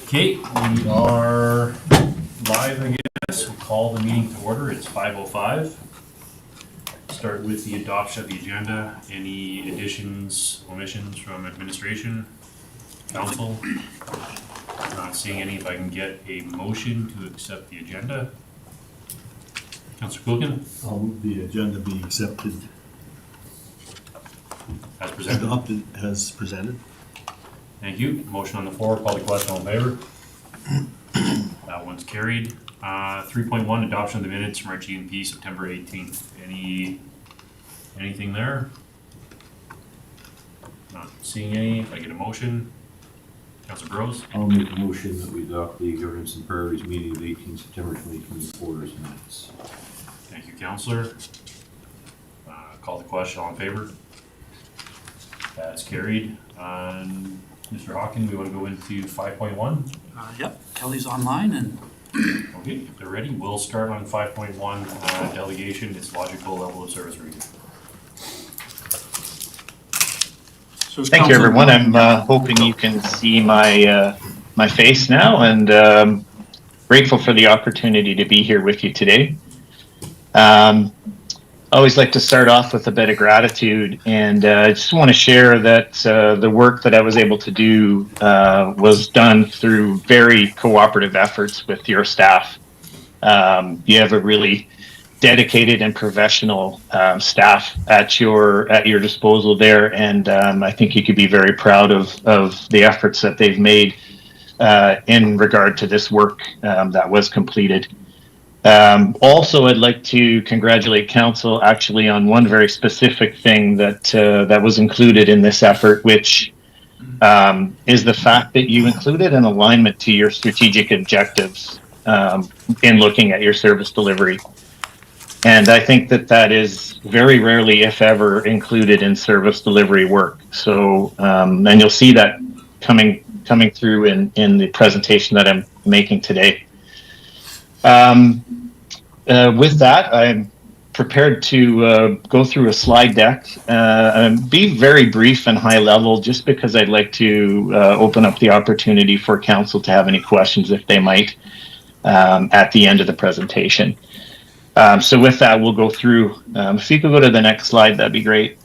Okay, we are live, I guess. We'll call the meeting to order. It's 5:05. Start with the adoption of the agenda. Any additions, omissions from administration, council? Not seeing any. If I can get a motion to accept the agenda. Councillor Quilkin, I'll move the agenda be accepted, as presented. adopted as presented. Thank you. Motion on the floor. Call the question. All in favor? That one's carried. 3.1, adoption of the minutes from our G&P September 18th. Anything there? Not seeing any. If I get a motion. Councillor Gross. I'll make a motion that we adopt the governance and priorities meeting of 18 September 2024 as minutes. Thank you, Councillor. Call the question. All in favor? That's carried. Mr. Hawken, we want to go into 5.1? Yep, Kelly's online and Okay, if they're ready, we'll start on 5.1, delegation, its logical level of service review. so is Thank you, Council- everyone. I'm hoping you can see my my face now, and grateful for the opportunity to be here with you today. I always like to start off with a bit of gratitude, and I just want to share that the work that I was able to do was done through very cooperative efforts with your staff. You have a really dedicated and professional staff at your disposal there, and I think you could be very proud of the efforts that they've made in regard to this work that was completed. Also, I'd like to congratulate council actually on one very specific thing that was included in this effort, which is the fact that you included an alignment to your strategic objectives in looking at your service delivery. And I think that is very rarely, if ever, included in service delivery work. So, and you'll see that coming through in the presentation that I'm making today. With that, I'm prepared to go through a slide deck and be very brief and high level, just because I'd like to open up the opportunity for council to have any questions if they might at the end of the presentation. So with that, we'll go through. If you could go to the next slide, that'd be great.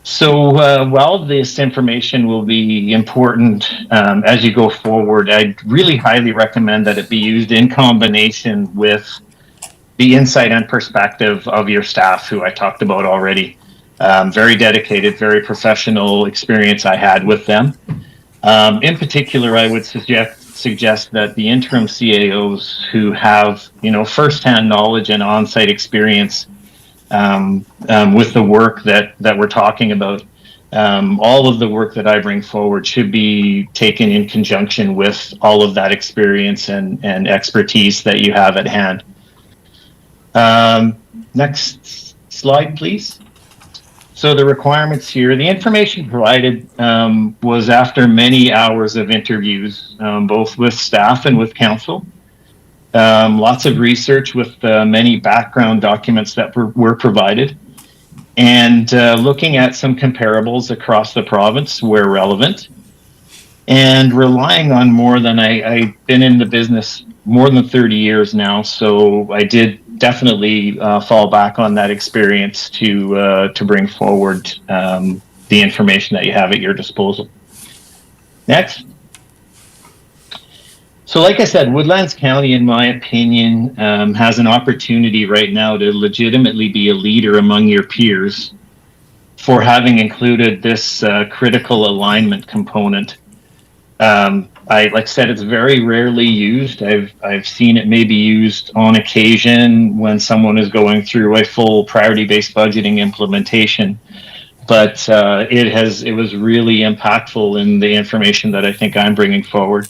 So while this information will be important as you go forward, I'd really highly recommend that it be used in combination with the insight and perspective of your staff, who I talked about already. Very dedicated, very professional experience I had with them. In particular, I would suggest that the interim CAOs who have, firsthand knowledge and on-site experience with the work that we're talking about. All of the work that I bring forward should be taken in conjunction with all of that experience and expertise that you have at hand. Next slide, please. So the requirements here, the information provided was after many hours of interviews, both with staff and with council. Lots of research with many background documents that were provided, and looking at some comparables across the province where relevant, and relying on more than I've been in the business more than 30 years now, so I did definitely fall back on that experience to bring forward the information that you have at your disposal. Next. So like I said, Woodlands County, in my opinion, has an opportunity right now to legitimately be a leader among your peers for having included this critical alignment component. Like I said, it's very rarely used. I've seen it maybe used on occasion when someone is going through a full priority-based budgeting implementation. But it was really impactful in the information that I think I'm bringing forward.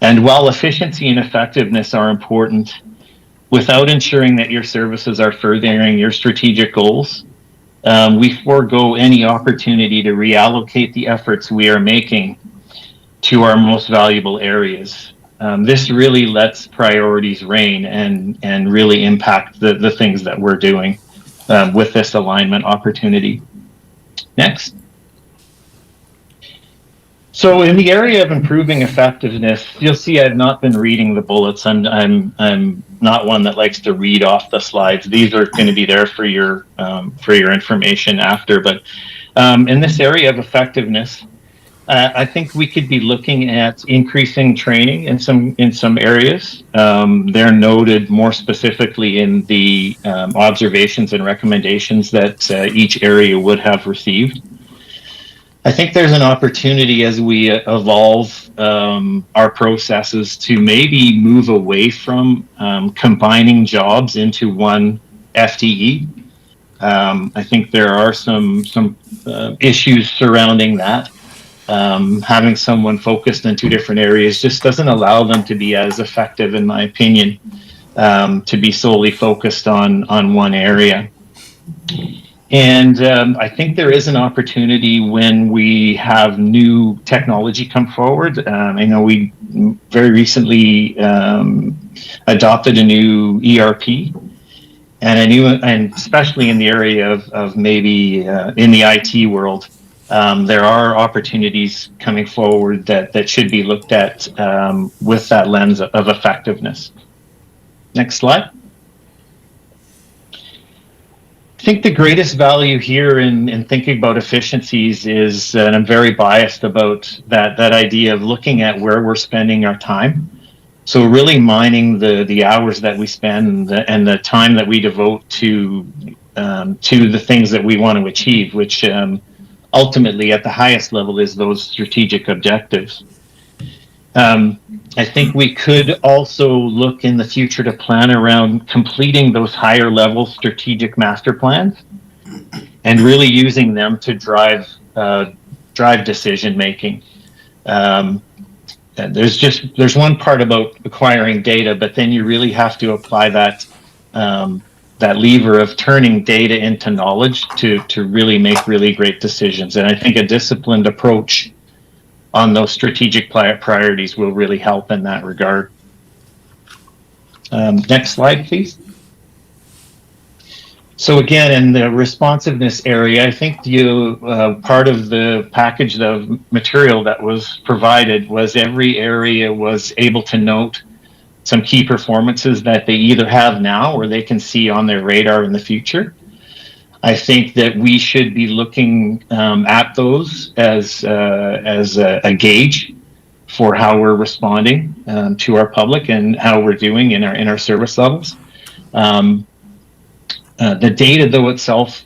And while efficiency and effectiveness are important, without ensuring that your services are furthering your strategic goals, we forego any opportunity to reallocate the efforts we are making to our most valuable areas. This really lets priorities reign and really impact the things that we're doing with this alignment opportunity. Next. So in the area of improving effectiveness, you'll see I've not been reading the bullets. I'm not one that likes to read off the slides. These are going to be there for your information after. But in this area of effectiveness, I think we could be looking at increasing training in some areas. They're noted more specifically in the observations and recommendations that each area would have received. I think there's an opportunity as we evolve our processes to maybe move away from combining jobs into one FTE. I think there are some issues surrounding that. Having someone focused in two different areas just doesn't allow them to be as effective, in my opinion, to be solely focused on one area. And I think there is an opportunity when we have new technology come forward. I know we very recently adopted a new ERP, and especially in the area of maybe in the IT world, there are opportunities coming forward that should be looked at with that lens of effectiveness. Next slide. I think the greatest value here in thinking about efficiencies is, and I'm very biased about that idea of looking at where we're spending our time. So really mining the hours that we spend and the time that we devote to the things that we want to achieve, which ultimately at the highest level is those strategic objectives. I think we could also look in the future to plan around completing those higher level strategic master plans and really using them to drive decision making. There's one part about acquiring data, but then you really have to apply that lever of turning data into knowledge to really make really great decisions. And I think a disciplined approach on those strategic priorities will really help in that regard. Next slide, please. So again, in the responsiveness area, I think part of the package of material that was provided was every area was able to note some key performances that they either have now or they can see on their radar in the future. I think that we should be looking at those as a gauge for how we're responding to our public and how we're doing in our service levels. The data, though itself,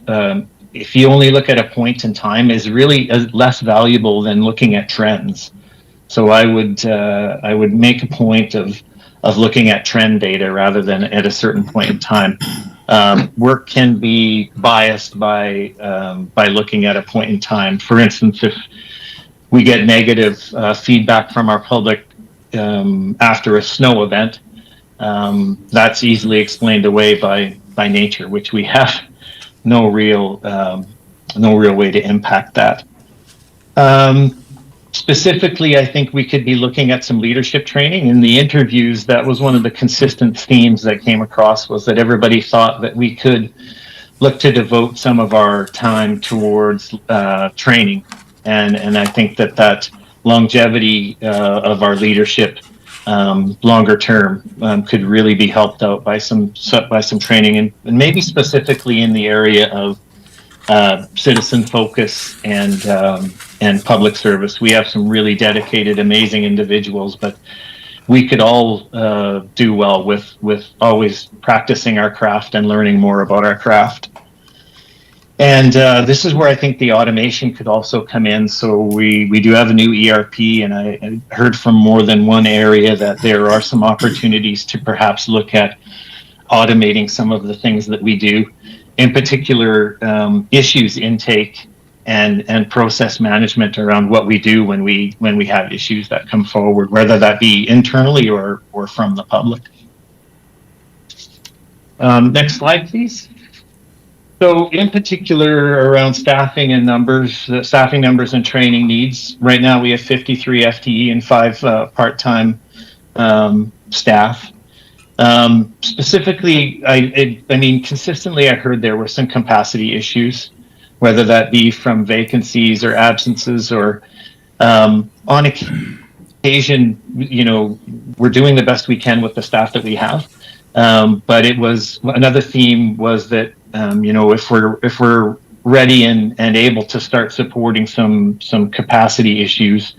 if you only look at a point in time, is really less valuable than looking at trends. So I would make a point of looking at trend data rather than at a certain point in time. Work can be biased by looking at a point in time. For instance, if we get negative feedback from our public after a snow event, that's easily explained away by nature, which we have no real way to impact that. Specifically, I think we could be looking at some leadership training. In the interviews, that was one of the consistent themes that came across, was that everybody thought that we could look to devote some of our time towards training. And I think that longevity of our leadership longer term could really be helped out by some training, and maybe specifically in the area of citizen focus and public service. We have some really dedicated, amazing individuals, but we could all do well with always practicing our craft and learning more about our craft. And this is where I think the automation could also come in. So we do have a new ERP, and I heard from more than one area that there are some opportunities to perhaps look at automating some of the things that we do. In particular, issues intake and process management around what we do when we have issues that come forward, whether that be internally or from the public. Next slide, please. So in particular around staffing numbers and training needs, right now we have 53 FTE and 5 part-time staff. Specifically, I mean, consistently I heard there were some capacity issues, whether that be from vacancies or absences or On occasion, we're doing the best we can with the staff that we have. But it was another theme was that if we're ready and able to start supporting some capacity issues,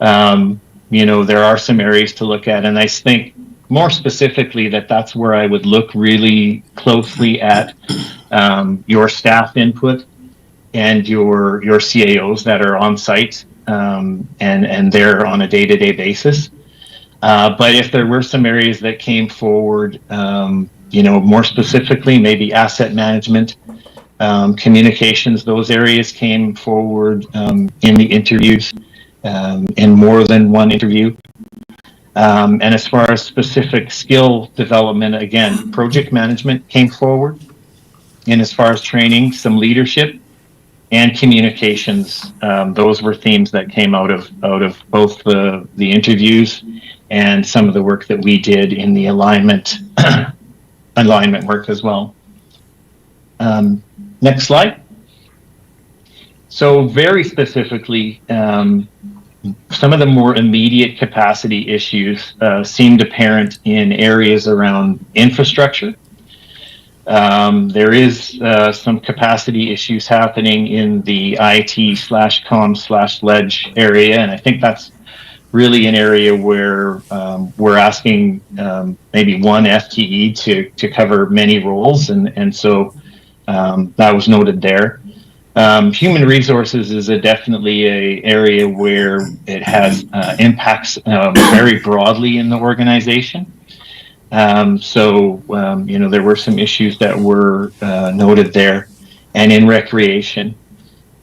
there are some areas to look at, and I think more specifically that's where I would look really closely at your staff input and your CAOs that are on site and they're on a day-to-day basis. But if there were some areas that came forward, more specifically, maybe asset management, communications, those areas came forward in the interviews, in more than one interview. And as far as specific skill development, again, project management came forward. And as far as training, some leadership and communications, those were themes that came out of both the interviews and some of the work that we did in the alignment work as well. Next slide. So very specifically, some of the more immediate capacity issues seemed apparent in areas around infrastructure. There is some capacity issues happening in the IT/com/ledge area, and I think that's really an area where we're asking maybe one FTE to cover many roles, and so that was noted there. Human resources is definitely a area where it has impacts very broadly in the organization. There were some issues that were noted there, and in recreation.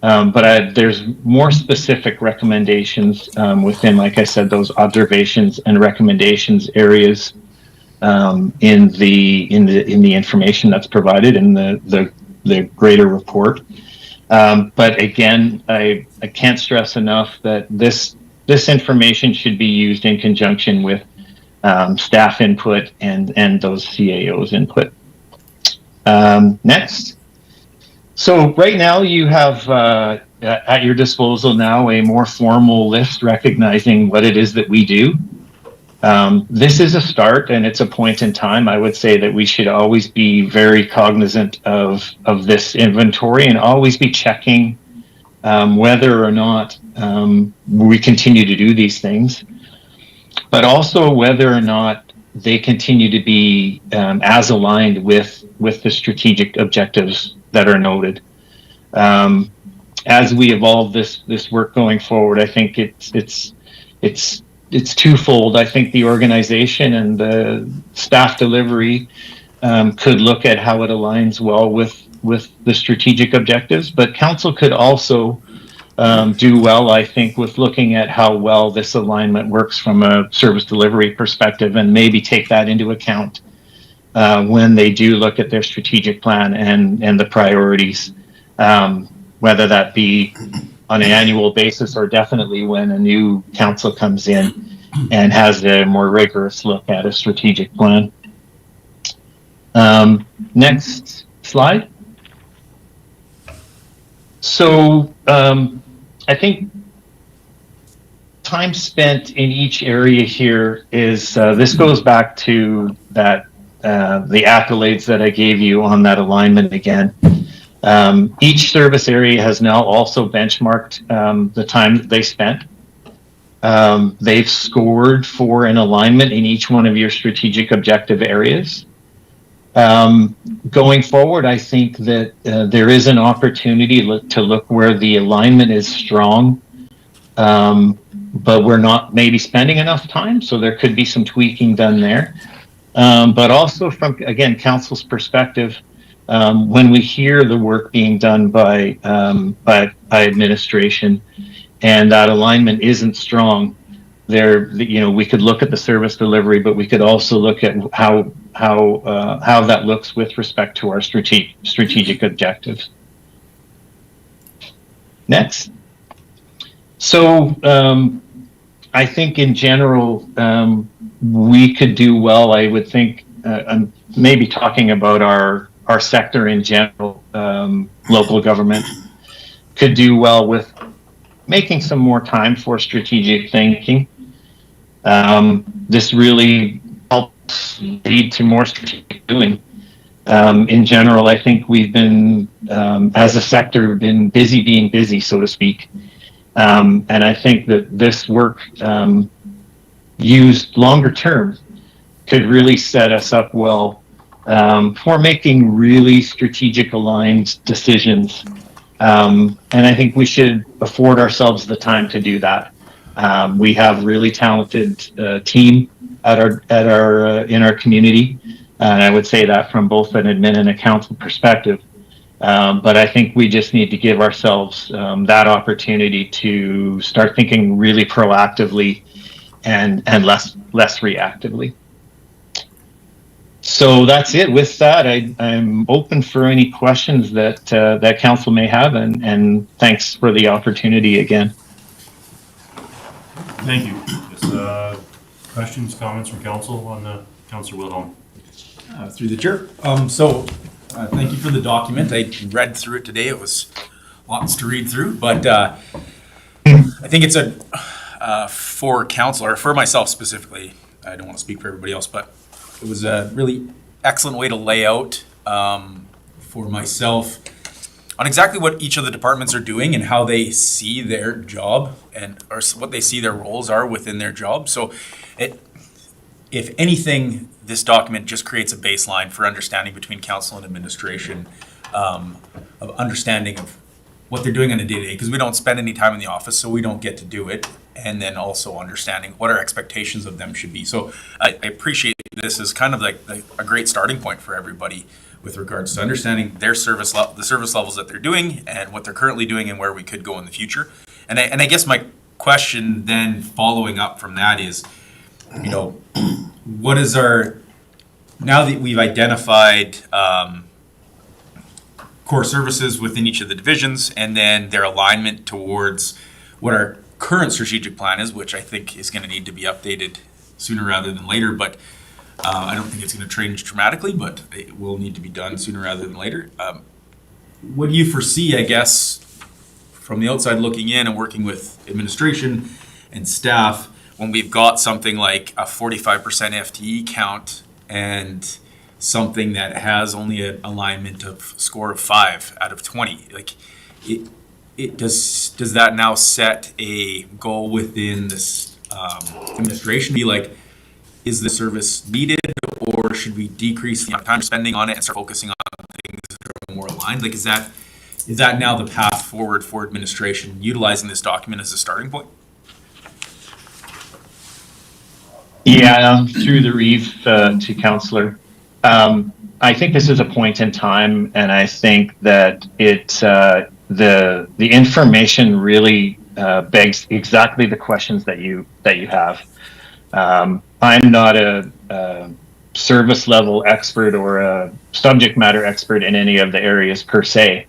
But there's more specific recommendations within, like I said, those observations and recommendations areas in the information that's provided in the greater report. But again, I can't stress enough that this information should be used in conjunction with staff input and those CAOs input. Next. So right now you have at your disposal now a more formal list recognizing what it is that we do. This is a start and it's a point in time. I would say that we should always be very cognizant of this inventory and always be checking whether or not we continue to do these things, but also whether or not they continue to be as aligned with the strategic objectives that are noted. As we evolve this work going forward, I think it's twofold. I think the organization and the staff delivery could look at how it aligns well with the strategic objectives, but council could also do well, I think, with looking at how well this alignment works from a service delivery perspective, and maybe take that into account when they do look at their strategic plan and the priorities, whether that be on an annual basis or definitely when a new council comes in and has a more rigorous look at a strategic plan. Next slide. So I think time spent in each area here is, this goes back to that the accolades that I gave you on that alignment again. Each service area has now also benchmarked the time that they spent. They've scored for an alignment in each one of your strategic objective areas. Going forward, I think that there is an opportunity to look where the alignment is strong, but we're not maybe spending enough time, so there could be some tweaking done there. But also from, again, council's perspective, when we hear the work being done by administration and that alignment isn't strong, we could look at the service delivery, but we could also look at how that looks with respect to our strategic objectives. Next. So I think in general, we could do well. I would think maybe talking about our sector in general, local government could do well with making some more time for strategic thinking. This really helps lead to more strategic doing. In general, I think we've been, as a sector, been busy being busy, so to speak. And I think that this work, used longer term, could really set us up well for making really strategic aligned decisions. And I think we should afford ourselves the time to do that. We have really talented team in our community, and I would say that from both an admin and a council perspective. But I think we just need to give ourselves that opportunity to start thinking really proactively and less reactively. So that's it. With that, I'm open for any questions that that council may have, and thanks for the opportunity again. Thank you. Yes, questions, comments from council on the Councillor Wilhelm? Through the chair. Thank you for the document. I read through it today. It was lots to read through, but I think it's for council, or for myself specifically. I don't want to speak for everybody else, but it was a really excellent way to lay out for myself on exactly what each of the departments are doing and how they see their job or what they see their roles are within their job. So if anything, this document just creates a baseline for understanding between council and administration, of understanding of what they're doing on a day-to-day, because we don't spend any time in the office, so we don't get to do it. And then also understanding what our expectations of them should be. So I appreciate this as kind of like a great starting point for everybody with regards to understanding their the service levels that they're doing and what they're currently doing and where we could go in the future. And I guess my question then following up from that is, what is now that we've identified core services within each of the divisions and then their alignment towards what our current strategic plan is, which I think is going to need to be updated sooner rather than later, but I don't think it's going to change dramatically, but it will need to be done sooner rather than later. What do you foresee, I guess, from the outside looking in and working with administration and staff, when we've got something like a 45% FTE count and something that has only an alignment of score of 5 out of 20? Like, does that now set a goal within this administration? Be like, is the service needed, or should we decrease the amount of time spending on it and start focusing on things that are more aligned? Like, is that now the path forward for administration, utilizing this document as a starting point? Yeah, through the reef to Councillor. I think this is a point in time, and I think that the information really begs exactly the questions that you have. I'm not a service level expert or a subject matter expert in any of the areas per se,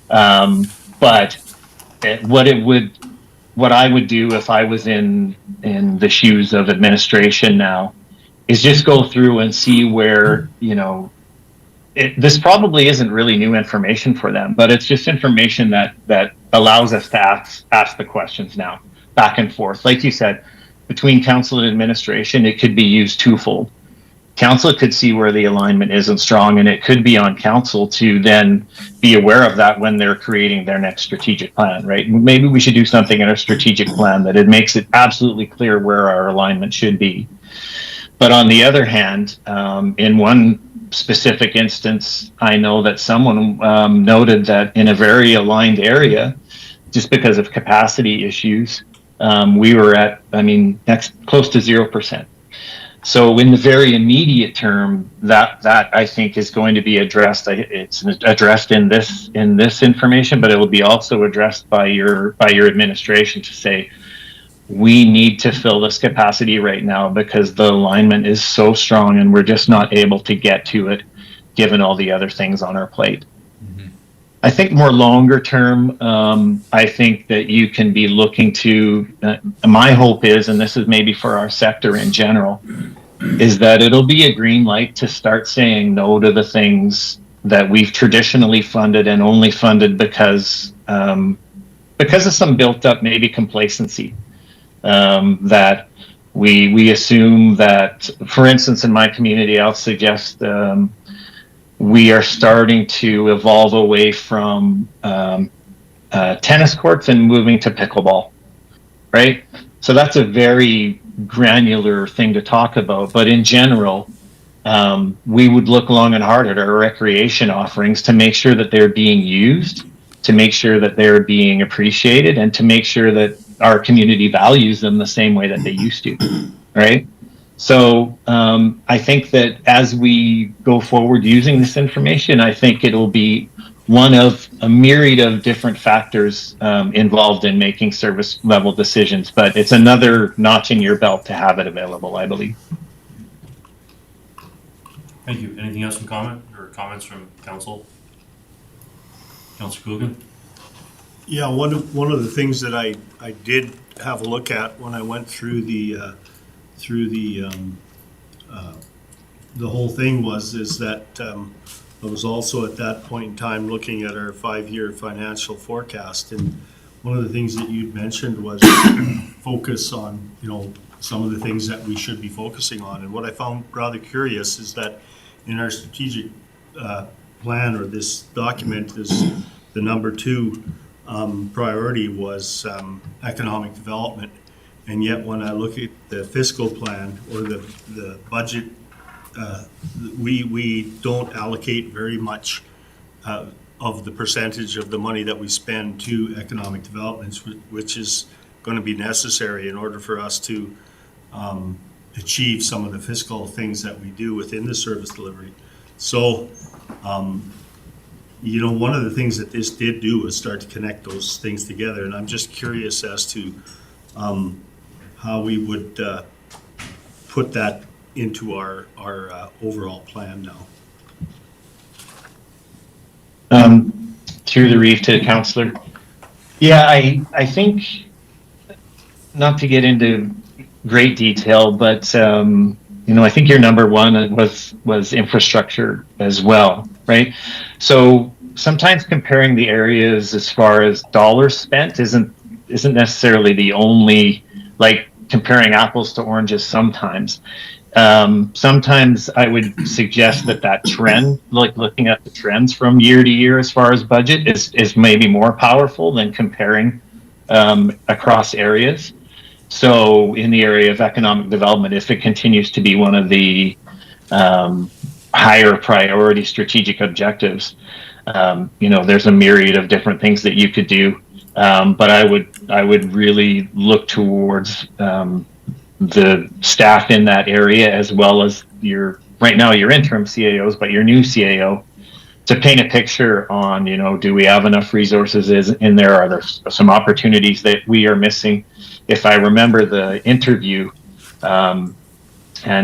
but what I would do if I was in the shoes of administration now is just go through and see where, this probably isn't really new information for them, but it's just information that allows us to ask the questions now, back and forth. Like you said, between council and administration, it could be used twofold. Council could see where the alignment isn't strong, and it could be on council to then be aware of that when they're creating their next strategic plan, right? Maybe we should do something in our strategic plan that it makes it absolutely clear where our alignment should be. But on the other hand, in one specific instance, I know that someone noted that in a very aligned area, just because of capacity issues, we were at, close to 0%. So in the very immediate term, that I think is going to be addressed. It's addressed in this information, but it will be also addressed by your administration to say, we need to fill this capacity right now because the alignment is so strong and we're just not able to get to it given all the other things on our plate. Mm-hmm. I think more longer term, I think that you can be looking to, my hope is, and this is maybe for our sector in general, is that it'll be a green light to start saying no to the things that we've traditionally funded and only funded because because of some built up maybe complacency, that we assume that, for instance, in my community, I'll suggest we are starting to evolve away from tennis courts and moving to pickleball, right? So that's a very granular thing to talk about. But in general, we would look long and hard at our recreation offerings to make sure that they're being used, to make sure that they're being appreciated, and to make sure that our community values them the same way that they used to, right? So I think that as we go forward using this information, I think it'll be one of a myriad of different factors involved in making service level decisions. But it's another notch in your belt to have it available, I believe. Thank you. Anything else from comments from council? Councilor Coogan? Yeah, one of the things that I did have a look at when I went through the whole thing is that I was also at that point in time looking at our 5-year financial forecast, and one of the things that you'd mentioned was focus on, some of the things that we should be focusing on. And what I found rather curious is that in our strategic plan, or this document, is the number 2 priority was economic development. And yet when I look at the fiscal plan or the budget, we don't allocate very much of the percentage of the money that we spend to economic development, which is going to be necessary in order for us to achieve some of the fiscal things that we do within the service delivery. So, one of the things that this did do was start to connect those things together, and I'm just curious as to how we would put that into our overall plan now. Through the reef to the councillor. Yeah, I think, not to get into great detail, but I think your number 1 was infrastructure as well, right? So sometimes comparing the areas as far as dollars spent isn't necessarily the only, like comparing apples to oranges sometimes. Sometimes I would suggest that trend, like looking at the trends from year to year as far as budget, is maybe more powerful than comparing across areas. So in the area of economic development, if it continues to be one of the higher priority strategic objectives, there's a myriad of different things that you could do. But I would really look towards the staff in that area, as well as right now your interim CAOs, but your new CAO, to paint a picture on, do we have enough resources in there? Are there some opportunities that we are missing? If I remember the interview, and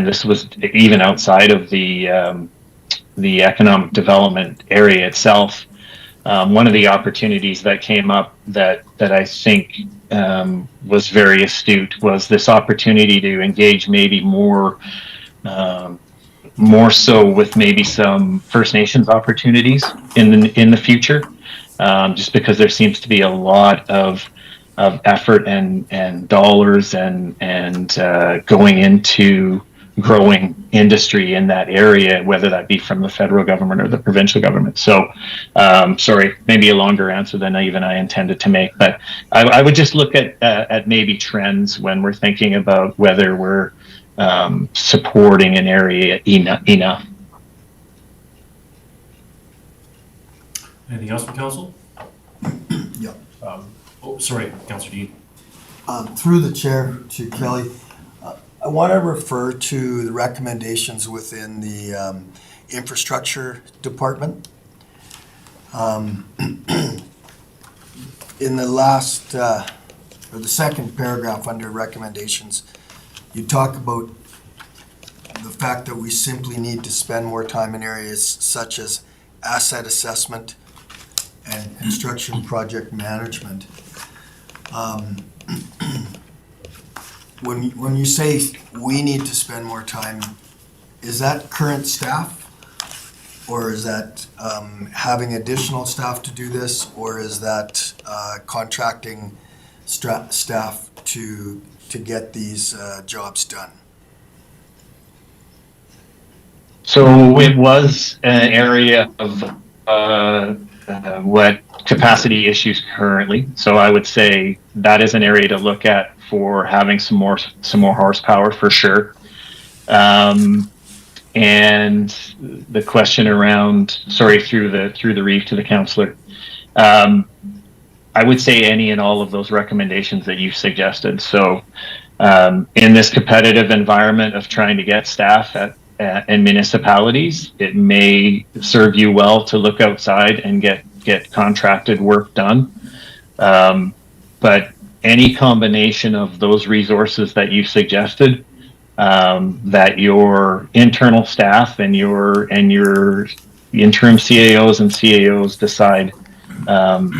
this was even outside of the economic development area itself, one of the opportunities that came up that I think was very astute was this opportunity to engage maybe more so with maybe some First Nations opportunities in the future, just because there seems to be a lot of effort and dollars and going into growing industry in that area, whether that be from the federal government or the provincial government. So, sorry, maybe a longer answer than even I intended to make, but I would just look at maybe trends when we're thinking about whether we're supporting an area enough. Anything else from council? Yeah. Sorry, Councilor Dean. Through the chair to Kelly, I want to refer to the recommendations within the infrastructure department. In the last, or the second paragraph under recommendations, you talk about the fact that we simply need to spend more time in areas such as asset assessment and construction project management. When you say we need to spend more time, is that current staff? Or is that having additional staff to do this? Or is that contracting staff to get these jobs done? So it was an area of what capacity issues currently. So I would say that is an area to look at for having some more horsepower for sure. And the question around, sorry, through the reef to the counselor. I would say any and all of those recommendations that you suggested. So in this competitive environment of trying to get staff in municipalities, it may serve you well to look outside and get contracted work done. But any combination of those resources that you suggested, that your internal staff and your interim CAOs and CAOs decide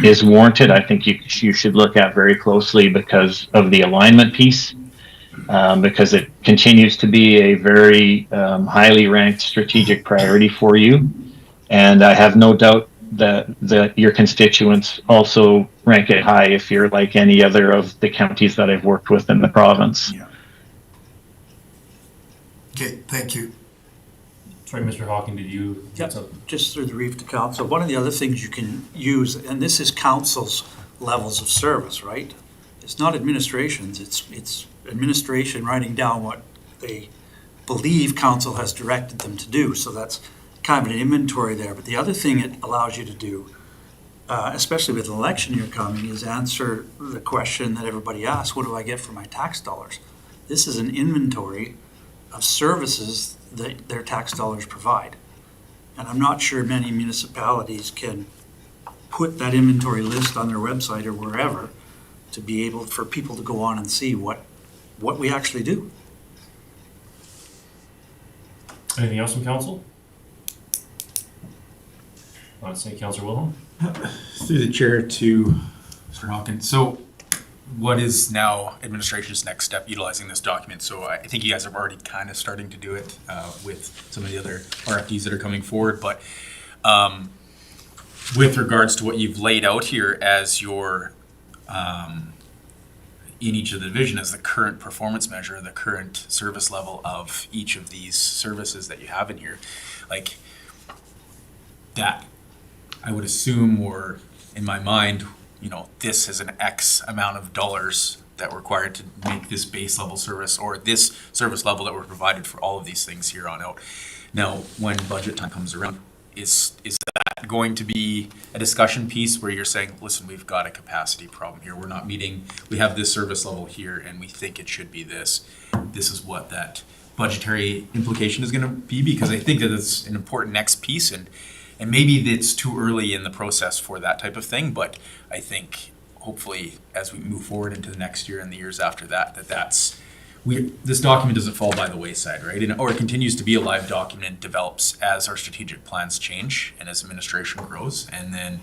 is warranted, I think you should look at very closely because of the alignment piece. Because it continues to be a very highly ranked strategic priority for you. And I have no doubt that your constituents also rank it high if you're like any other of the counties that I've worked with in the province. Yeah. Okay, thank you. Sorry, Mr. Hawken, did you? Yep, just through the reef to council. One of the other things you can use, and this is council's levels of service, right? It's not administration's, it's administration writing down what they believe council has directed them to do. So that's kind of an inventory there. But the other thing it allows you to do, especially with an election year coming, is answer the question that everybody asks, what do I get for my tax dollars? This is an inventory of services that their tax dollars provide. And I'm not sure many municipalities can put that inventory list on their website or wherever to be able for people to go on and see what we actually do. Anything else from council? Want to say Councilor Wilhelm? Through the chair to Mr. Hawkins. So what is now administration's next step utilizing this document? So I think you guys are already kind of starting to do it with some of the other RFPs that are coming forward. But with regards to what you've laid out here as your in each of the division as the current performance measure, the current service level of each of these services that you have in here, like that, I would assume, or in my mind, this is an X amount of dollars that were required to make this base level service or this service level that were provided for all of these things here on out. Now, when budget time comes around, is that going to be a discussion piece where you're saying, listen, we've got a capacity problem here. We're not meeting, we have this service level here and we think it should be this. This is what that budgetary implication is going to be, because I think that it's an important next piece, and maybe it's too early in the process for that type of thing, but I think hopefully as we move forward into the next year and the years after that, this document doesn't fall by the wayside, right? Or it continues to be a live document, develops as our strategic plans change and as administration grows, and then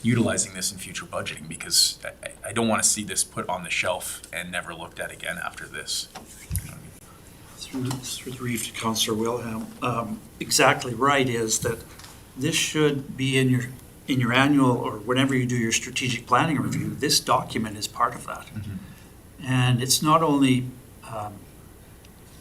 utilizing this in future budgeting, because I don't want to see this put on the shelf and never looked at again after this. Through the reef to Councillor Wilhelm, exactly right is that this should be in your annual or whenever you do your strategic planning review. This document is part of that. Mm-hmm. And it's not only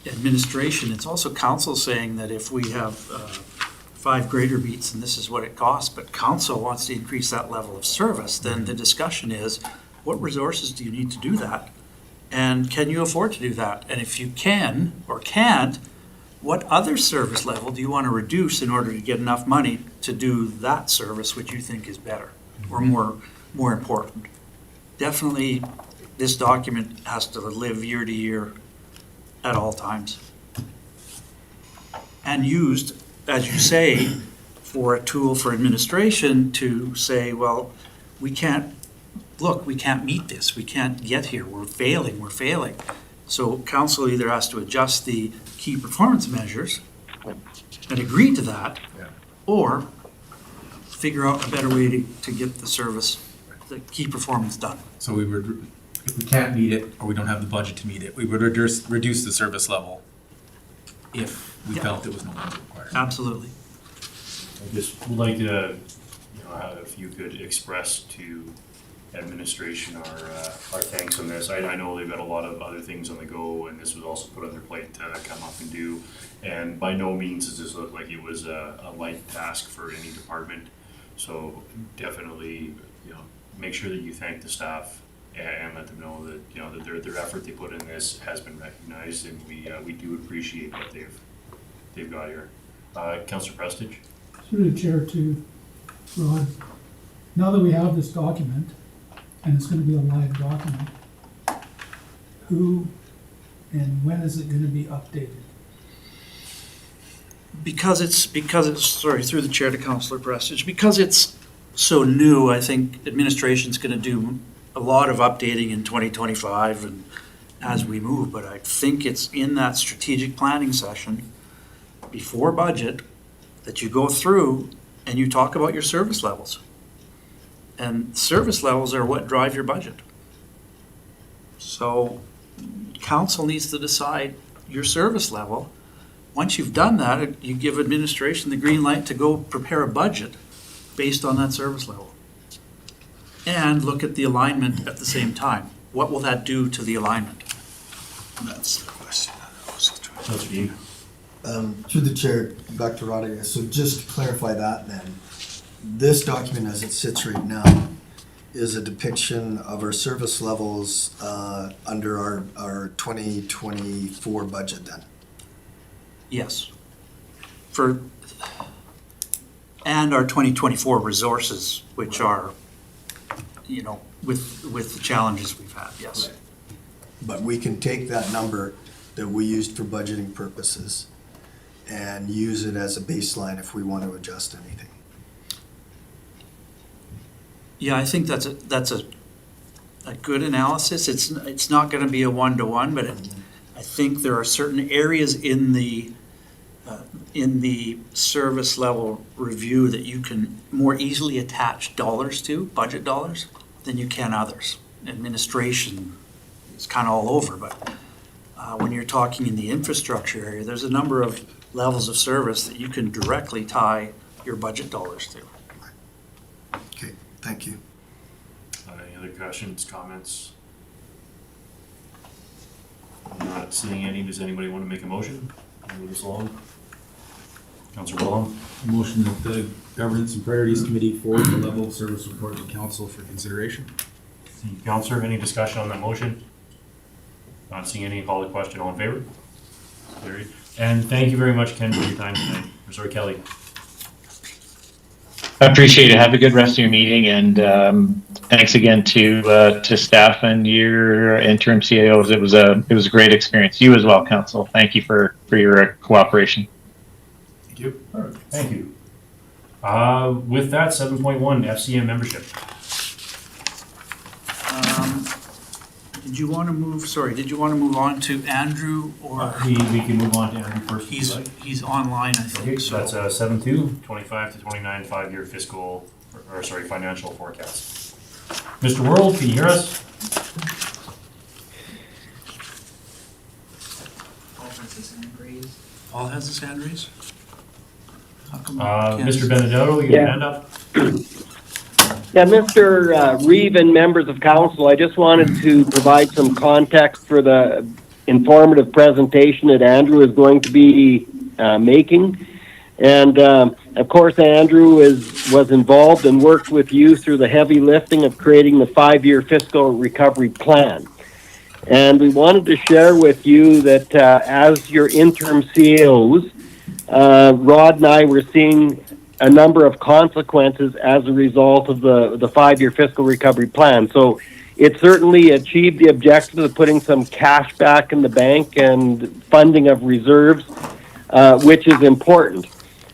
administration, it's also council saying that if we have 5 grader beats and this is what it costs, but council wants to increase that level of service, then the discussion is, what resources do you need to do that? And can you afford to do that? And if you can or can't, what other service level do you want to reduce in order to get enough money to do that service which you think is better or more important? Definitely, this document has to live year to year at all times. And used, as you say, for a tool for administration to say, well, we can't meet this, we can't get here, we're failing. So council either has to adjust the key performance measures and agree to that, or figure out a better way to get the service, the key performance done. So if we can't meet it, or we don't have the budget to meet it, we would reduce the service level if we felt it was no longer required. Absolutely. I just would like to, have, if you could express to administration our thanks on this. I know they've got a lot of other things on the go, and this was also put on their plate to come up and do. And by no means does this look like it was a light task for any department. So definitely, make sure that you thank the staff and let them know that, that their effort they put in this has been recognized, and we do appreciate what they've got here. Councillor Prestige? Through the chair to Rod, now that we have this document, and it's gonna be a live document, who and when is it gonna be updated? Because it's, sorry, through the chair to Councillor Prestige, because it's so new, I think administration's gonna do a lot of updating in 2025 and as we move, but I think it's in that strategic planning session before budget that you go through and you talk about your service levels. And service levels are what drive your budget. So council needs to decide your service level. Once you've done that, you give administration the green light to go prepare a budget based on that service level. And look at the alignment at the same time. What will that do to the alignment? That's the question. Councillor Dean? Through the chair, back to Rod, I guess. So just to clarify that then, this document as it sits right now is a depiction of our service levels under our 2024 budget then? Yes. And our 2024 resources, which are, with the challenges we've had, yes. Right. But we can take that number that we used for budgeting purposes and use it as a baseline if we want to adjust anything. Yeah, I think that's a good analysis. It's not going to be a one-to-one, but I think there are certain areas in the service level review that you can more easily attach dollars to, budget dollars, than you can others. Administration is kind of all over, but when you're talking in the infrastructure area, there's a number of levels of service that you can directly tie your budget dollars to. Okay, thank you. Any other questions, comments? I'm not seeing any. Does anybody want to make a motion? Move this along. Councillor Wilhelm? Motion that the Governance and Priorities Committee forward the level of service report to council for consideration. Councillor, any discussion on that motion? Not seeing any. Call the question. All in favor? Carried. And thank you very much, Ken, for your time tonight. Or sorry, Kelly. I appreciate it. Have a good rest of your meeting, and thanks again to staff and your interim CAOs. It was a great experience. You as well, Council. Thank you for your cooperation. Thank you. All right. Thank you. With that, 7.1 FCM membership. Did you want to move on to Andrew, or We can move on to Andrew first. if you'd like. he's online, I Okay, think, so so. that's 7.2, 25 to 29 5-year financial forecast. Mr. World, can you hear us? Paul has his hand raised? How come we can't- Mr. Benedetto, you got your hand up? Yeah, Mr. Reeve and members of council, I just wanted to provide some context for the informative presentation that Andrew is going to be making. And of course, Andrew was involved and worked with you through the heavy lifting of creating the 5-year fiscal recovery plan. And we wanted to share with you that as your interim CAOs, Rod and I were seeing a number of consequences as a result of the 5-year fiscal recovery plan. So it certainly achieved the objective of putting some cash back in the bank and funding of reserves, which is important.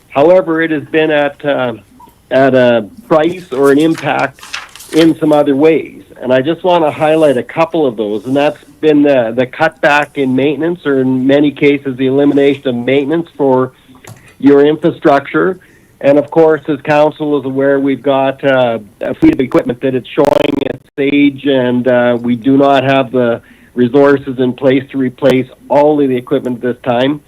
However, it has been at a price or an impact in some other ways. And I just want to highlight a couple of those, and that's been the cutback in maintenance, or in many cases, the elimination of maintenance for your infrastructure. And of course, as council is aware, we've got a fleet of equipment that it's showing its age, and we do not have the resources in place to replace all of the equipment at this time.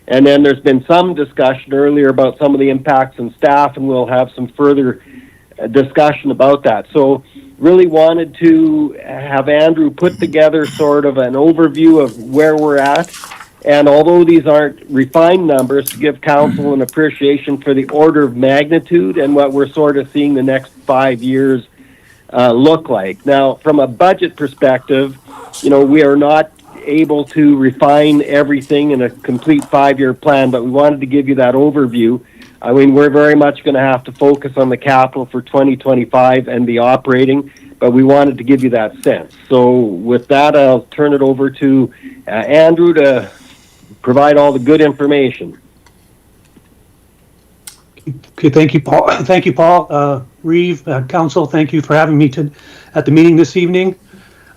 And then there's been some discussion earlier about some of the impacts on staff, and we'll have some further discussion about that. So really wanted to have Andrew put together sort of an overview of where we're at. And although these aren't refined numbers, to give council an appreciation for the order of magnitude and what we're sort of seeing the next 5 years look like. Now, from a budget perspective, we are not able to refine everything in a complete 5-year plan, but we wanted to give you that overview. I mean, we're very much going to have to focus on the capital for 2025 and the operating, but we wanted to give you that sense. So with that, I'll turn it over to Andrew to provide all the good information. Okay, thank you, Paul. Thank you, Paul. Reeve, Council, thank you for having me at the meeting this evening.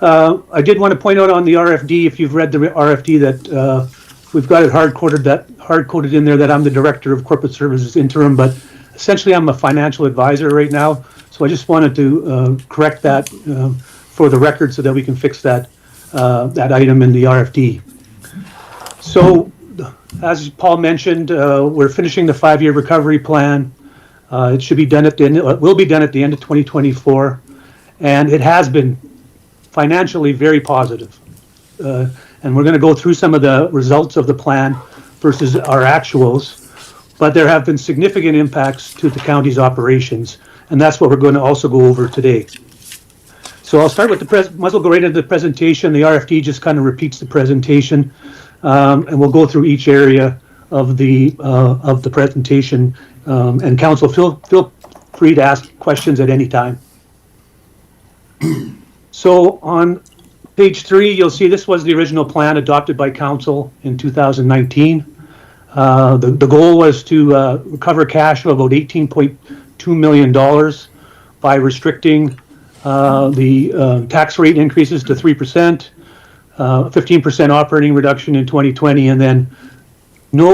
I did want to point out on the RFD, if you've read the RFD, that we've got it hard-coded in there that I'm the Director of Corporate Services interim, but essentially I'm a financial advisor right now. So I just wanted to correct that for the record so that we can fix that item in the RFD. So, as Paul mentioned, we're finishing the 5-year recovery plan. It should be done at the end. It will be done at the end of 2024, and it has been financially very positive. And we're going to go through some of the results of the plan versus our actuals, but there have been significant impacts to the county's operations, and that's what we're going to also go over today. So I'll start with might as well go right into the presentation. The RFD just kind of repeats the presentation. And we'll go through each area of the presentation. And council, feel free to ask questions at any time. So on page 3, you'll see this was the original plan adopted by council in 2019. The goal was to recover cash of about $18.2 million by restricting the tax rate increases to 3%. 15% operating reduction in 2020, and then no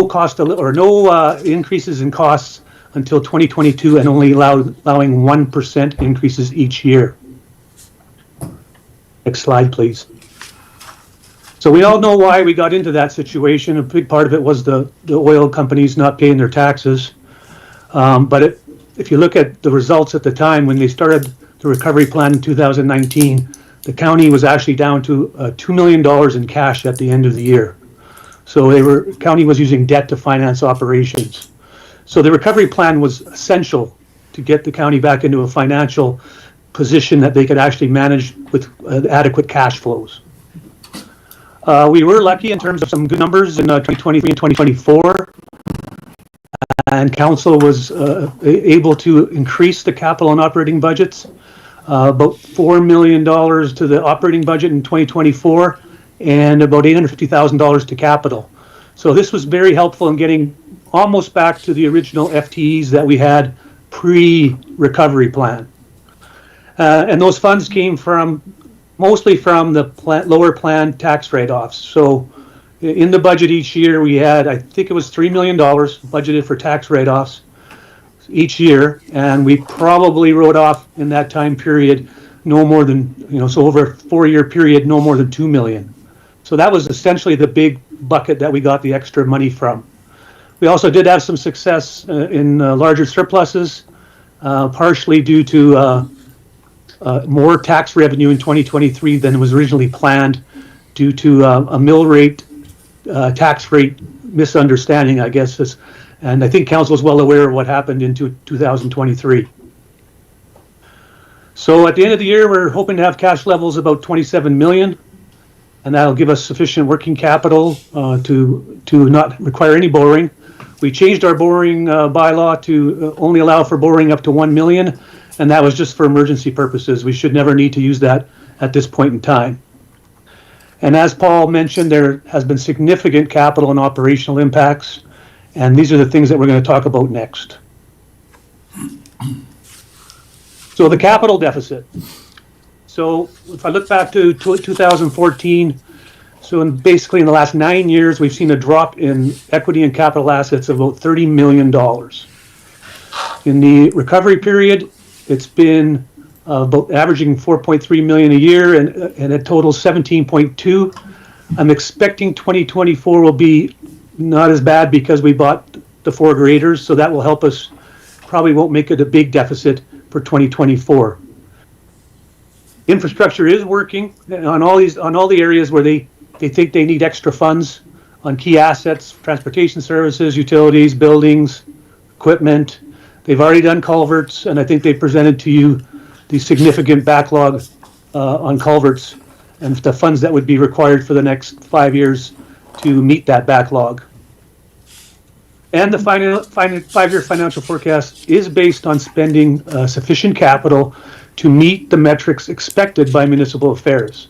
increases in costs until 2022, and only allowing 1% increases each year. Next slide, please. So we all know why we got into that situation. A big part of it was the oil companies not paying their taxes. But if you look at the results at the time when they started the recovery plan in 2019, the county was actually down to $2 million in cash at the end of the year. So county was using debt to finance operations. So the recovery plan was essential to get the county back into a financial position that they could actually manage with adequate cash flows. We were lucky in terms of some good numbers in 2023 and 2024. And council was able to increase the capital and operating budgets. About $4 million to the operating budget in 2024 and about $850,000 to capital. So this was very helpful in getting almost back to the original FTEs that we had pre-recovery plan. And those funds came mostly from the lower planned tax write-offs. So in the budget each year we had, I think it was $3 million budgeted for tax write-offs each year, and we probably wrote off in that time period no more than, so over a 4-year period, no more than $2 million. So that was essentially the big bucket that we got the extra money from. We also did have some success in larger surpluses, partially due to more tax revenue in 2023 than was originally planned due to a mill rate, tax rate misunderstanding, I guess. And I think council is well aware of what happened in 2023. So at the end of the year, we're hoping to have cash levels about 27 million, and that'll give us sufficient working capital to not require any borrowing. We changed our borrowing bylaw to only allow for borrowing up to 1 million, and that was just for emergency purposes. We should never need to use that at this point in time. And as Paul mentioned, there has been significant capital and operational impacts. And these are the things that we're going to talk about next. So the capital deficit. So if I look back to 2014, so basically in the last 9 years, we've seen a drop in equity and capital assets of about $30 million. In the recovery period, it's been about averaging 4.3 million a year, and a total 17.2. I'm expecting 2024 will be not as bad because we bought the 4 graders, so that will help us. Probably won't make it a big deficit for 2024. Infrastructure is working on all the areas where they think they need extra funds on key assets, transportation services, utilities, buildings, equipment. They've already done culverts, and I think they presented to you the significant backlog on culverts and the funds that would be required for the next 5 years to meet that backlog. And the 5-year financial forecast is based on spending sufficient capital to meet the metrics expected by municipal affairs.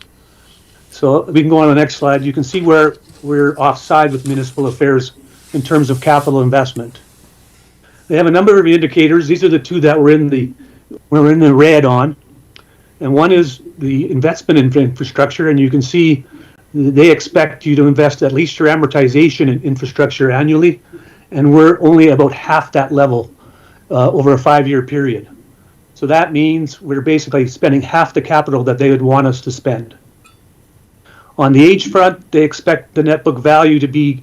So we can go on to the next slide. You can see where we're offside with municipal affairs in terms of capital investment. They have a number of indicators. These are the two that we're in the red on. And one is the investment in infrastructure, and you can see they expect you to invest at least your amortization in infrastructure annually, and we're only about half that level over a 5-year period. So that means we're basically spending half the capital that they would want us to spend. On the age front, they expect the net book value to be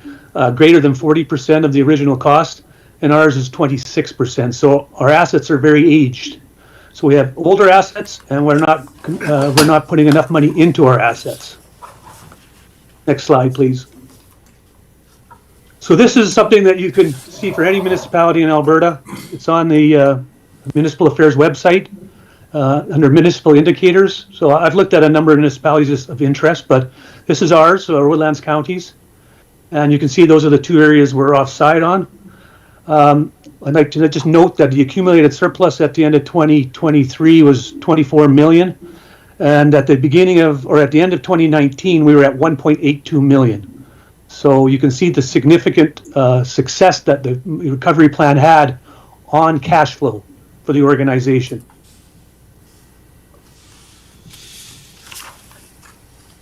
greater than 40% of the original cost, and ours is 26%. So our assets are very aged. So we have older assets, and we're not putting enough money into our assets. Next slide, please. So this is something that you can see for any municipality in Alberta. It's on the Municipal Affairs website under Municipal Indicators. So I've looked at a number of municipalities of interest, but this is ours, so our Woodlands counties. And you can see those are the 2 areas we're offside on. I'd like to just note that the accumulated surplus at the end of 2023 was 24 million. And at the beginning of, or at the end of 2019, we were at 1.82 million. So you can see the significant success that the recovery plan had on cash flow for the organization.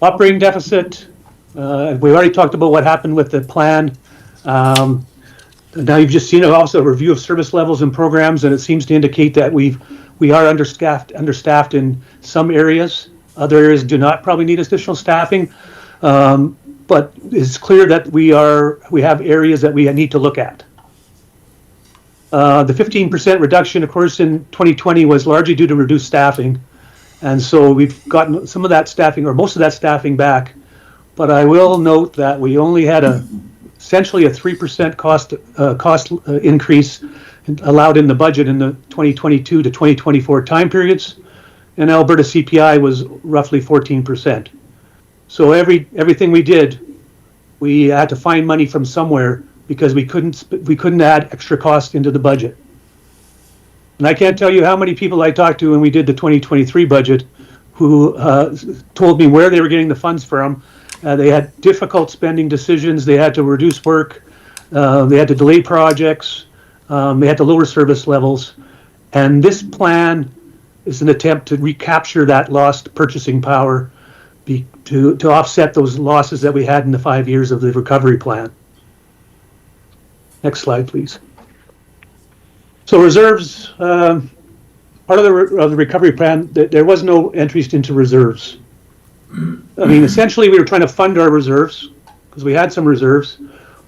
Operating deficit, we've already talked about what happened with the plan. Now you've just seen also a review of service levels and programs, and it seems to indicate that we are understaffed in some areas. Other areas do not probably need additional staffing. But it's clear that we have areas that we need to look at. The 15% reduction, of course, in 2020 was largely due to reduced staffing. And so we've gotten some of that staffing, or most of that staffing back. But I will note that we only had essentially a 3% cost increase allowed in the budget in the 2022 to 2024 time periods. And Alberta CPI was roughly 14%. So everything we did, we had to find money from somewhere because we couldn't add extra cost into the budget. And I can't tell you how many people I talked to when we did the 2023 budget who told me where they were getting the funds from. They had difficult spending decisions. They had to reduce work. They had to delay projects. They had to lower service levels. And this plan is an attempt to recapture that lost purchasing power to offset those losses that we had in the 5 years of the recovery plan. Next slide, please. So reserves, part of the recovery plan, there was no entries into reserves. I mean, essentially we were trying to fund our reserves because we had some reserves,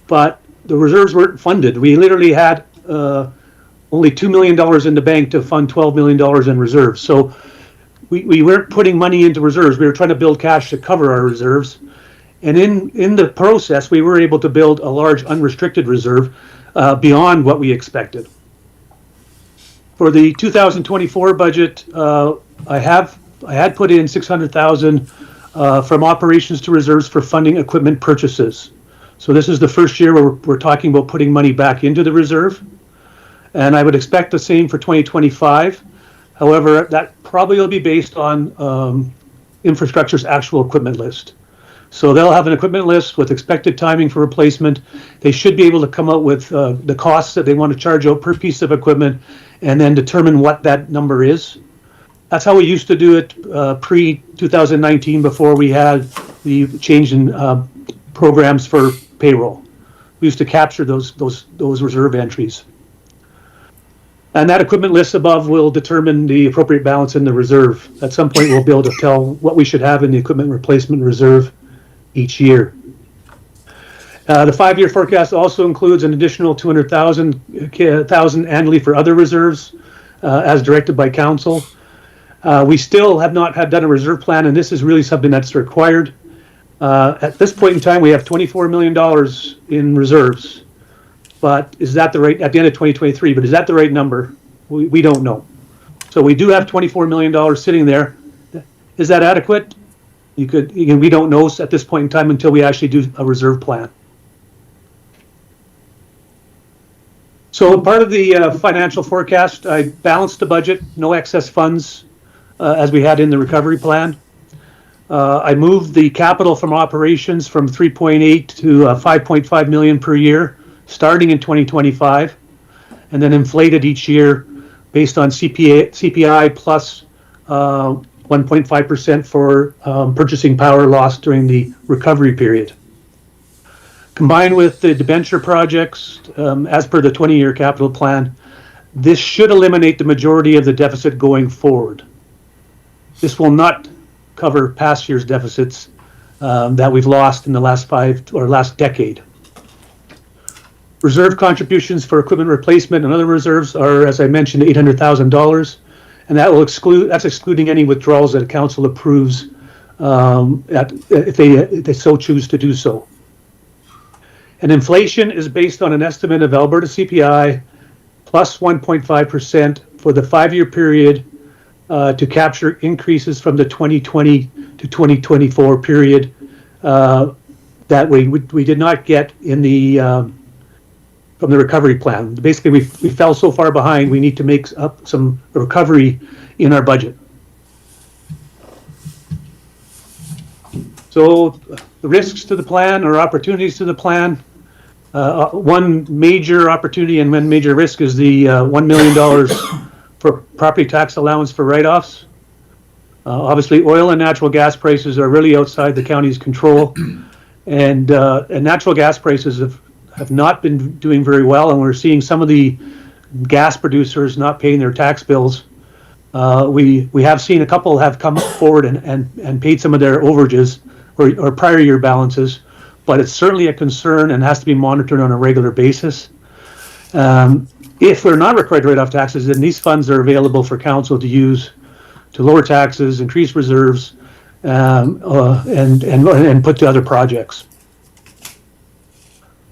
but the reserves weren't funded. We literally had only $2 million in the bank to fund $12 million in reserves. So we weren't putting money into reserves. We were trying to build cash to cover our reserves. And in the process, we were able to build a large unrestricted reserve beyond what we expected. For the 2024 budget, I had put in $600,000 from operations to reserves for funding equipment purchases. So this is the first year where we're talking about putting money back into the reserve. And I would expect the same for 2025. However, that probably will be based on infrastructure's actual equipment list. So they'll have an equipment list with expected timing for replacement. They should be able to come out with the costs that they want to charge out per piece of equipment and then determine what that number is. That's how we used to do it pre-2019 before we had the change in programs for payroll. We used to capture those reserve entries. And that equipment list above will determine the appropriate balance in the reserve. At some point, we'll be able to tell what we should have in the equipment replacement reserve each year. The 5-year forecast also includes an additional 200,000 annually for other reserves, as directed by council. We still have not done a reserve plan, and this is really something that's required. At this point in time, we have $24 million in reserves. But is that the right, at the end of 2023, but is that the right number? We don't know. So we do have $24 million sitting there. Is that adequate? We don't know at this point in time until we actually do a reserve plan. So part of the financial forecast, I balanced the budget, no excess funds as we had in the recovery plan. I moved the capital from operations from 3.8 to 5.5 million per year, starting in 2025, and then inflated each year based on CPI plus 1.5% for purchasing power lost during the recovery period. Combined with the debenture projects, as per the 20-year capital plan, this should eliminate the majority of the deficit going forward. This will not cover past year's deficits that we've lost in the last decade. Reserve contributions for equipment replacement and other reserves are, as I mentioned, $800,000, and that's excluding any withdrawals that council approves if they so choose to do so. And inflation is based on an estimate of Alberta CPI plus 1.5% for the 5-year period to capture increases from the 2020 to 2024 period that we did not get in the from the recovery plan. Basically, we fell so far behind, we need to make up some recovery in our budget. So the risks to the plan or opportunities to the plan. One major opportunity and one major risk is the $1 million for property tax allowance for write-offs. Obviously, oil and natural gas prices are really outside the county's control, and natural gas prices have not been doing very well, and we're seeing some of the gas producers not paying their tax bills. We have seen a couple have come forward and paid some of their overages or prior year balances, but it's certainly a concern and has to be monitored on a regular basis. If we're not required to write off taxes, then these funds are available for council to use to lower taxes, increase reserves, and put to other projects.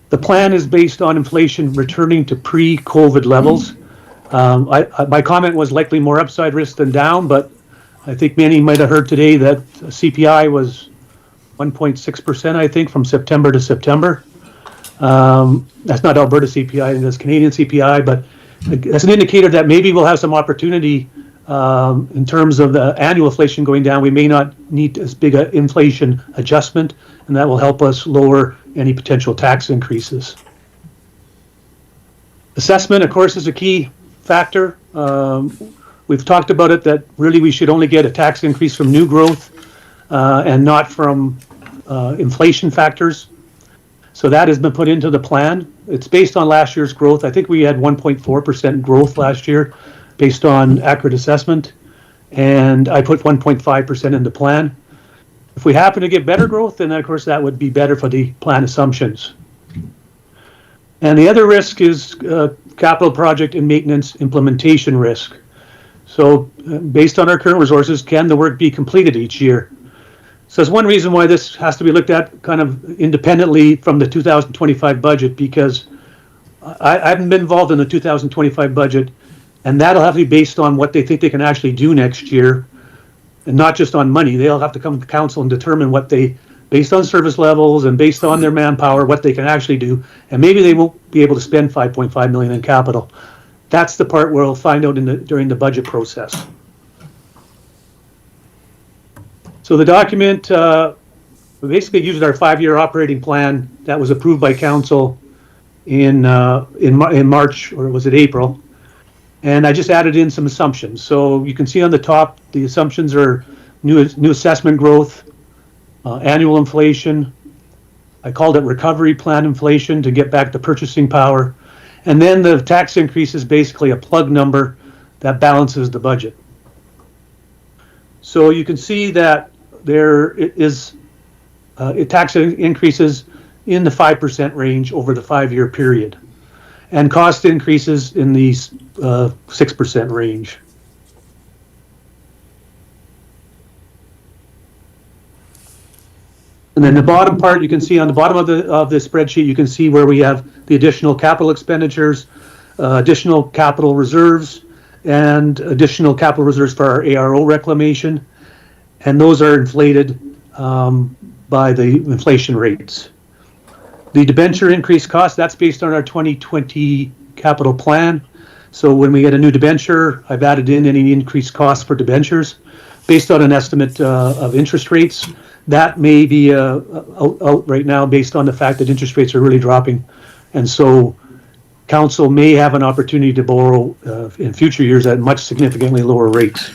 The plan is based on inflation returning to pre-COVID levels. My comment was likely more upside risk than down, but I think many might have heard today that CPI was 1.6%, I think, from September to September. That's not Alberta CPI, that's Canadian CPI, but that's an indicator that maybe we'll have some opportunity in terms of the annual inflation going down. We may not need as big an inflation adjustment, and that will help us lower any potential tax increases. Assessment, of course, is a key factor. We've talked about it, that really we should only get a tax increase from new growth and not from inflation factors. So that has been put into the plan. It's based on last year's growth. I think we had 1.4% growth last year based on accurate assessment, and I put 1.5% in the plan. If we happen to get better growth, then of course that would be better for the plan assumptions. And the other risk is capital project and maintenance implementation risk. So based on our current resources, can the work be completed each year? So that's one reason why this has to be looked at kind of independently from the 2025 budget, because I haven't been involved in the 2025 budget, and that'll have to be based on what they think they can actually do next year, and not just on money. They'll have to come to council and determine what they, based on service levels and based on their manpower, what they can actually do, and maybe they won't be able to spend 5.5 million in capital. That's the part where we'll find out during the budget process. So the document, we basically used our 5-year operating plan that was approved by council in March, or was it April? And I just added in some assumptions. So you can see on the top, the assumptions are new assessment growth, annual inflation. I called it recovery plan inflation to get back to purchasing power. And then the tax increase is basically a plug number that balances the budget. So you can see that there is tax increases in the 5% range over the 5-year period, and cost increases in the 6% range. And then the bottom part, you can see on the bottom of the spreadsheet, you can see where we have the additional capital expenditures, additional capital reserves, and additional capital reserves for our ARO reclamation. And those are inflated by the inflation rates. The debenture increase cost, that's based on our 2020 capital plan. So when we get a new debenture, I've added in any increased costs for debentures based on an estimate of interest rates. That may be out right now based on the fact that interest rates are really dropping. And so council may have an opportunity to borrow in future years at much significantly lower rates.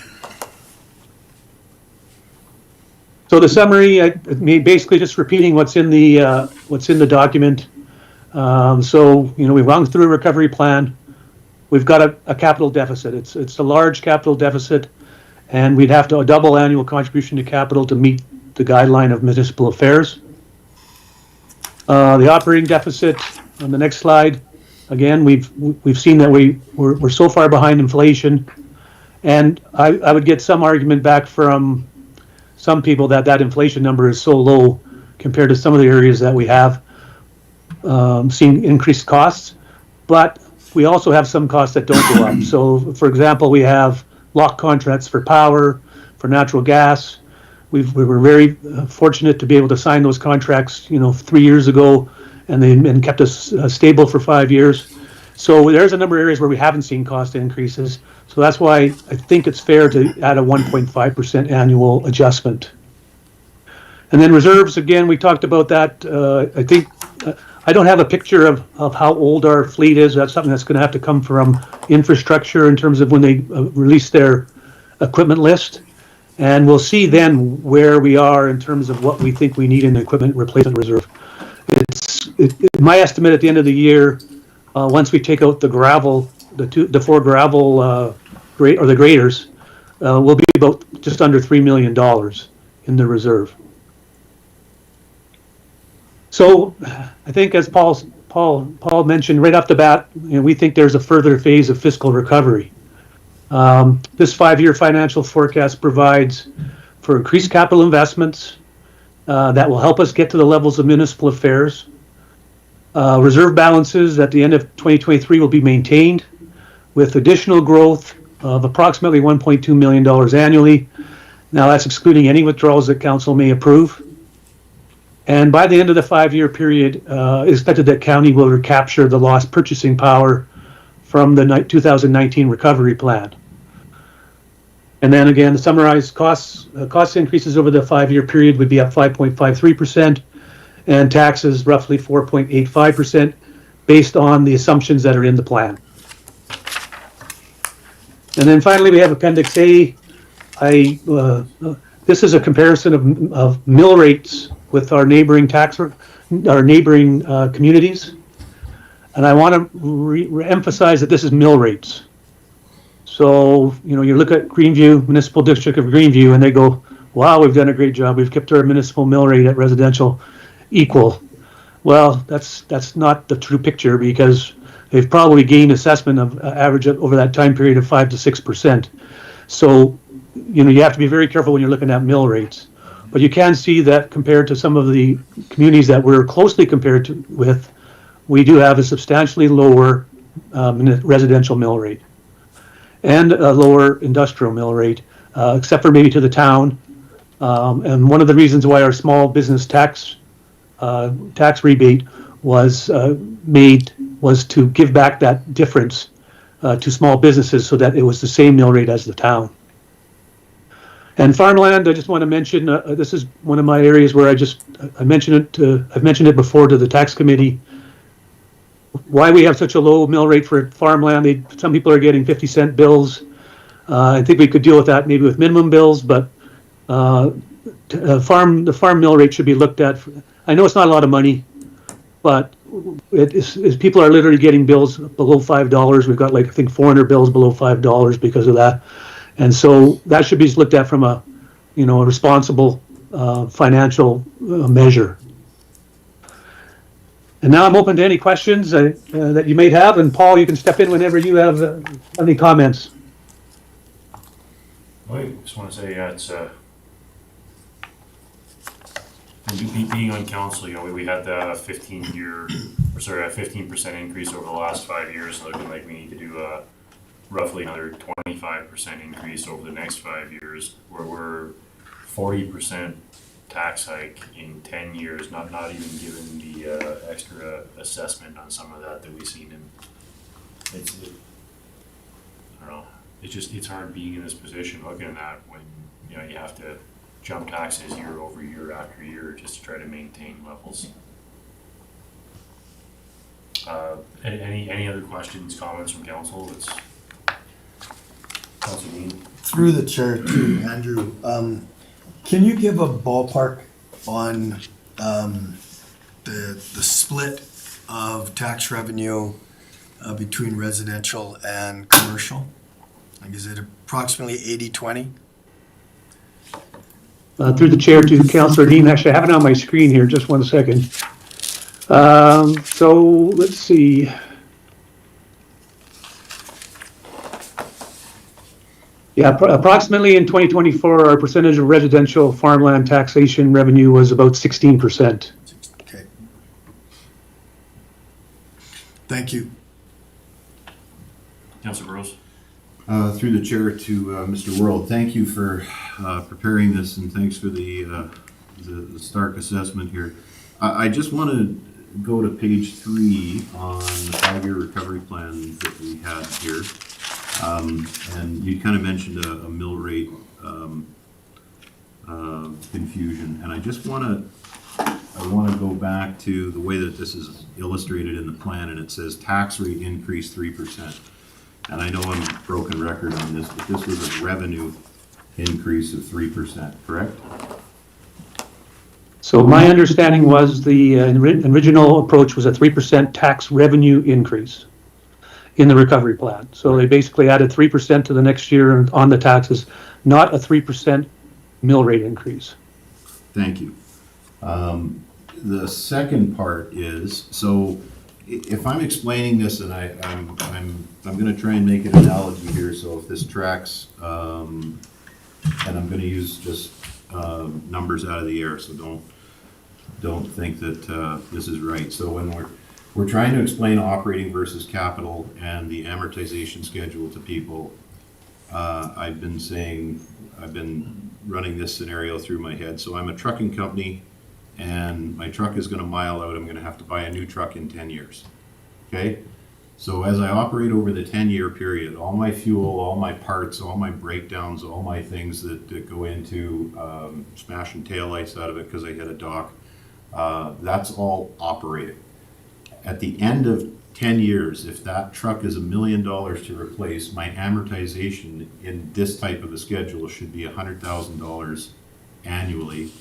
So the summary, I mean, basically just repeating what's in the document. So, you know, we've gone through a recovery plan. We've got a capital deficit. It's a large capital deficit, and we'd have to double annual contribution to capital to meet the guideline of municipal affairs. The operating deficit on the next slide. Again, we've seen that we're so far behind inflation, and I would get some argument back from some people that inflation number is so low compared to some of the areas that we have seen increased costs, but we also have some costs that don't go up. So, for example, we have lock contracts for power, for natural gas. We were very fortunate to be able to sign those contracts, 3 years ago, and they kept us stable for 5 years. So there's a number of areas where we haven't seen cost increases. So that's why I think it's fair to add a 1.5% annual adjustment. And then reserves, again, we talked about that. I think I don't have a picture of how old our fleet is. That's something that's going to have to come from infrastructure in terms of when they release their equipment list. And we'll see then where we are in terms of what we think we need in the equipment replacement reserve. My estimate at the end of the year, once we take out the gravel, the 4 gravel the graders, will be about just under $3 million in the reserve. So I think, as Paul mentioned right off the bat, we think there's a further phase of fiscal recovery. This 5-year financial forecast provides for increased capital investments that will help us get to the levels of municipal affairs. Reserve balances at the end of 2023 will be maintained with additional growth of approximately $1.2 million annually. Now, that's excluding any withdrawals that council may approve. And by the end of the 5-year period, it's expected that county will recapture the lost purchasing power from the 2019 recovery plan. And then again, the summarized cost increases over the 5-year period would be up 5.53%, and taxes roughly 4.85%, based on the assumptions that are in the plan. And then finally, we have Appendix A. This is a comparison of mill rates with our neighboring communities, and I want to emphasize that this is mill rates. So, you look at Greenview, Municipal District of Greenview, and they go, wow, we've done a great job. We've kept our municipal mill rate at residential equal. Well, that's not the true picture, because they've probably gained assessment of average over that time period of 5 to 6%. So, you have to be very careful when you're looking at mill rates. But you can see that compared to some of the communities that we're closely compared with, we do have a substantially lower residential mill rate and a lower industrial mill rate, except for maybe to the town. And one of the reasons why our small business tax rebate was made was to give back that difference to small businesses so that it was the same mill rate as the town. And farmland, I just want to mention, this is one of my areas where I've mentioned it before to the tax committee. Why we have such a low mill rate for farmland. Some people are getting 50-cent bills. I think we could deal with that maybe with minimum bills, but the farm mill rate should be looked at. I know it's not a lot of money, but people are literally getting bills below $5. We've got I think 400 bills below $5 because of that. And so that should be looked at from a responsible financial measure. And now I'm open to any questions that you may have, and Paul, you can step in whenever you have any comments. I just want to say, yeah, it's, being on council, you know, we had the 15% increase over the last 5 years, looking like we need to do a roughly another 25% increase over the next 5 years, where we're 40% tax hike in 10 years, not even given the extra assessment on some of that we've seen. And I don't know, it's hard being in this position looking at that when, you know, you have to jump taxes year over year after year just to try to maintain levels. Any other questions, comments from council? It's Council Dean. Through the chair to Andrew, can you give a ballpark on the split of tax revenue between residential and commercial? Like, is it approximately 80-20? Through the chair to Councillor Dean. Actually, I have it on my screen here. Just 1 second. So let's see. Yeah, approximately in 2024, our percentage of residential farmland taxation revenue was about 16%. Okay. Thank you. Councilor Burrows. Through the chair to Mr. World, thank you for preparing this, and thanks for the Stark assessment here. I just want to go to page 3 on the 5-year recovery plan that we had here. And you kind of mentioned a mill rate confusion, and I just want to go back to the way that this is illustrated in the plan, and it says tax rate increase 3%. And I know I'm a broken record on this, but this was a revenue increase of 3%, correct? So my understanding was the original approach was a 3% tax revenue increase in the recovery plan. So they basically added 3% to the next year on the taxes, not a 3% mill rate increase. Thank you. The second part is, so if I'm explaining this, and I'm going to try and make an analogy here, so if this tracks, and I'm going to use just numbers out of the air, so don't think that this is right. So when we're trying to explain operating versus capital and the amortization schedule to people, I've been running this scenario through my head. So I'm a trucking company, and my truck is going to mile out. I'm going to have to buy a new truck in 10 years. Okay? So as I operate over the 10-year period, all my fuel, all my parts, all my breakdowns, all my things that go into smashing taillights out of it because I hit a dock, that's all operating. At the end of 10 years, if that truck is $1 million to replace, my amortization in this type of a schedule should be $100,000 annually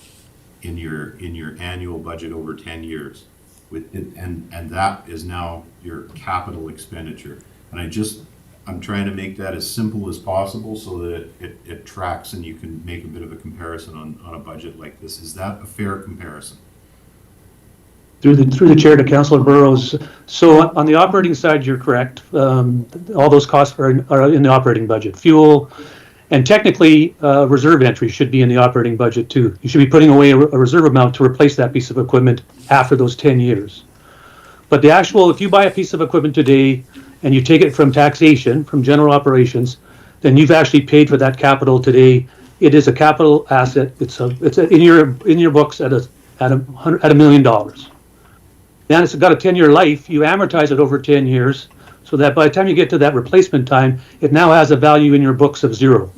in your annual budget over 10 years. With it, and that is now your capital expenditure. And I'm trying to make that as simple as possible so that it tracks and you can make a bit of a comparison on a budget like this. Is that a fair comparison? Through the chair to Councillor Burrows. So on the operating side, you're correct. All those costs are in the operating budget. Fuel, and technically, reserve entry should be in the operating budget too. You should be putting away a reserve amount to replace that piece of equipment after those 10 years. But the actual, if you buy a piece of equipment today and you take it from taxation, from general operations, then you've actually paid for that capital today. It is a capital asset. It's in your books at $1 million. Then it's got a 10-year life. You amortize it over 10 years, so that by the time you get to that replacement time, it now has a value in your books of 0,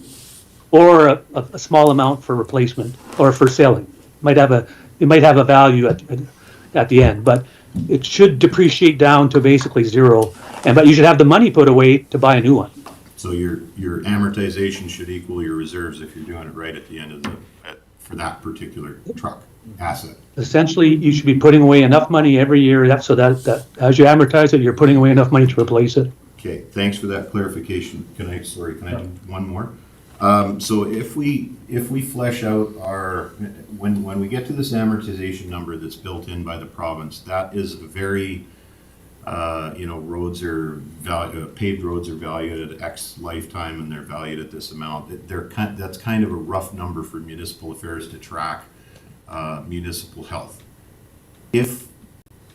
or a small amount for replacement or for selling. It might have a value at the end, but it should depreciate down to basically 0. But you should have the money put away to buy a new one. So your amortization should equal your reserves if you're doing it right at the end of for that particular truck asset. Essentially, you should be putting away enough money every year so that as you amortize it, you're putting away enough money to replace it. Okay, thanks for that clarification. Can I do one more? So if we flesh out our, when we get to this amortization number that's built in by the province, that is very, roads are paved roads are valued at X lifetime and they're valued at this amount. That's kind of a rough number for municipal affairs to track municipal health. If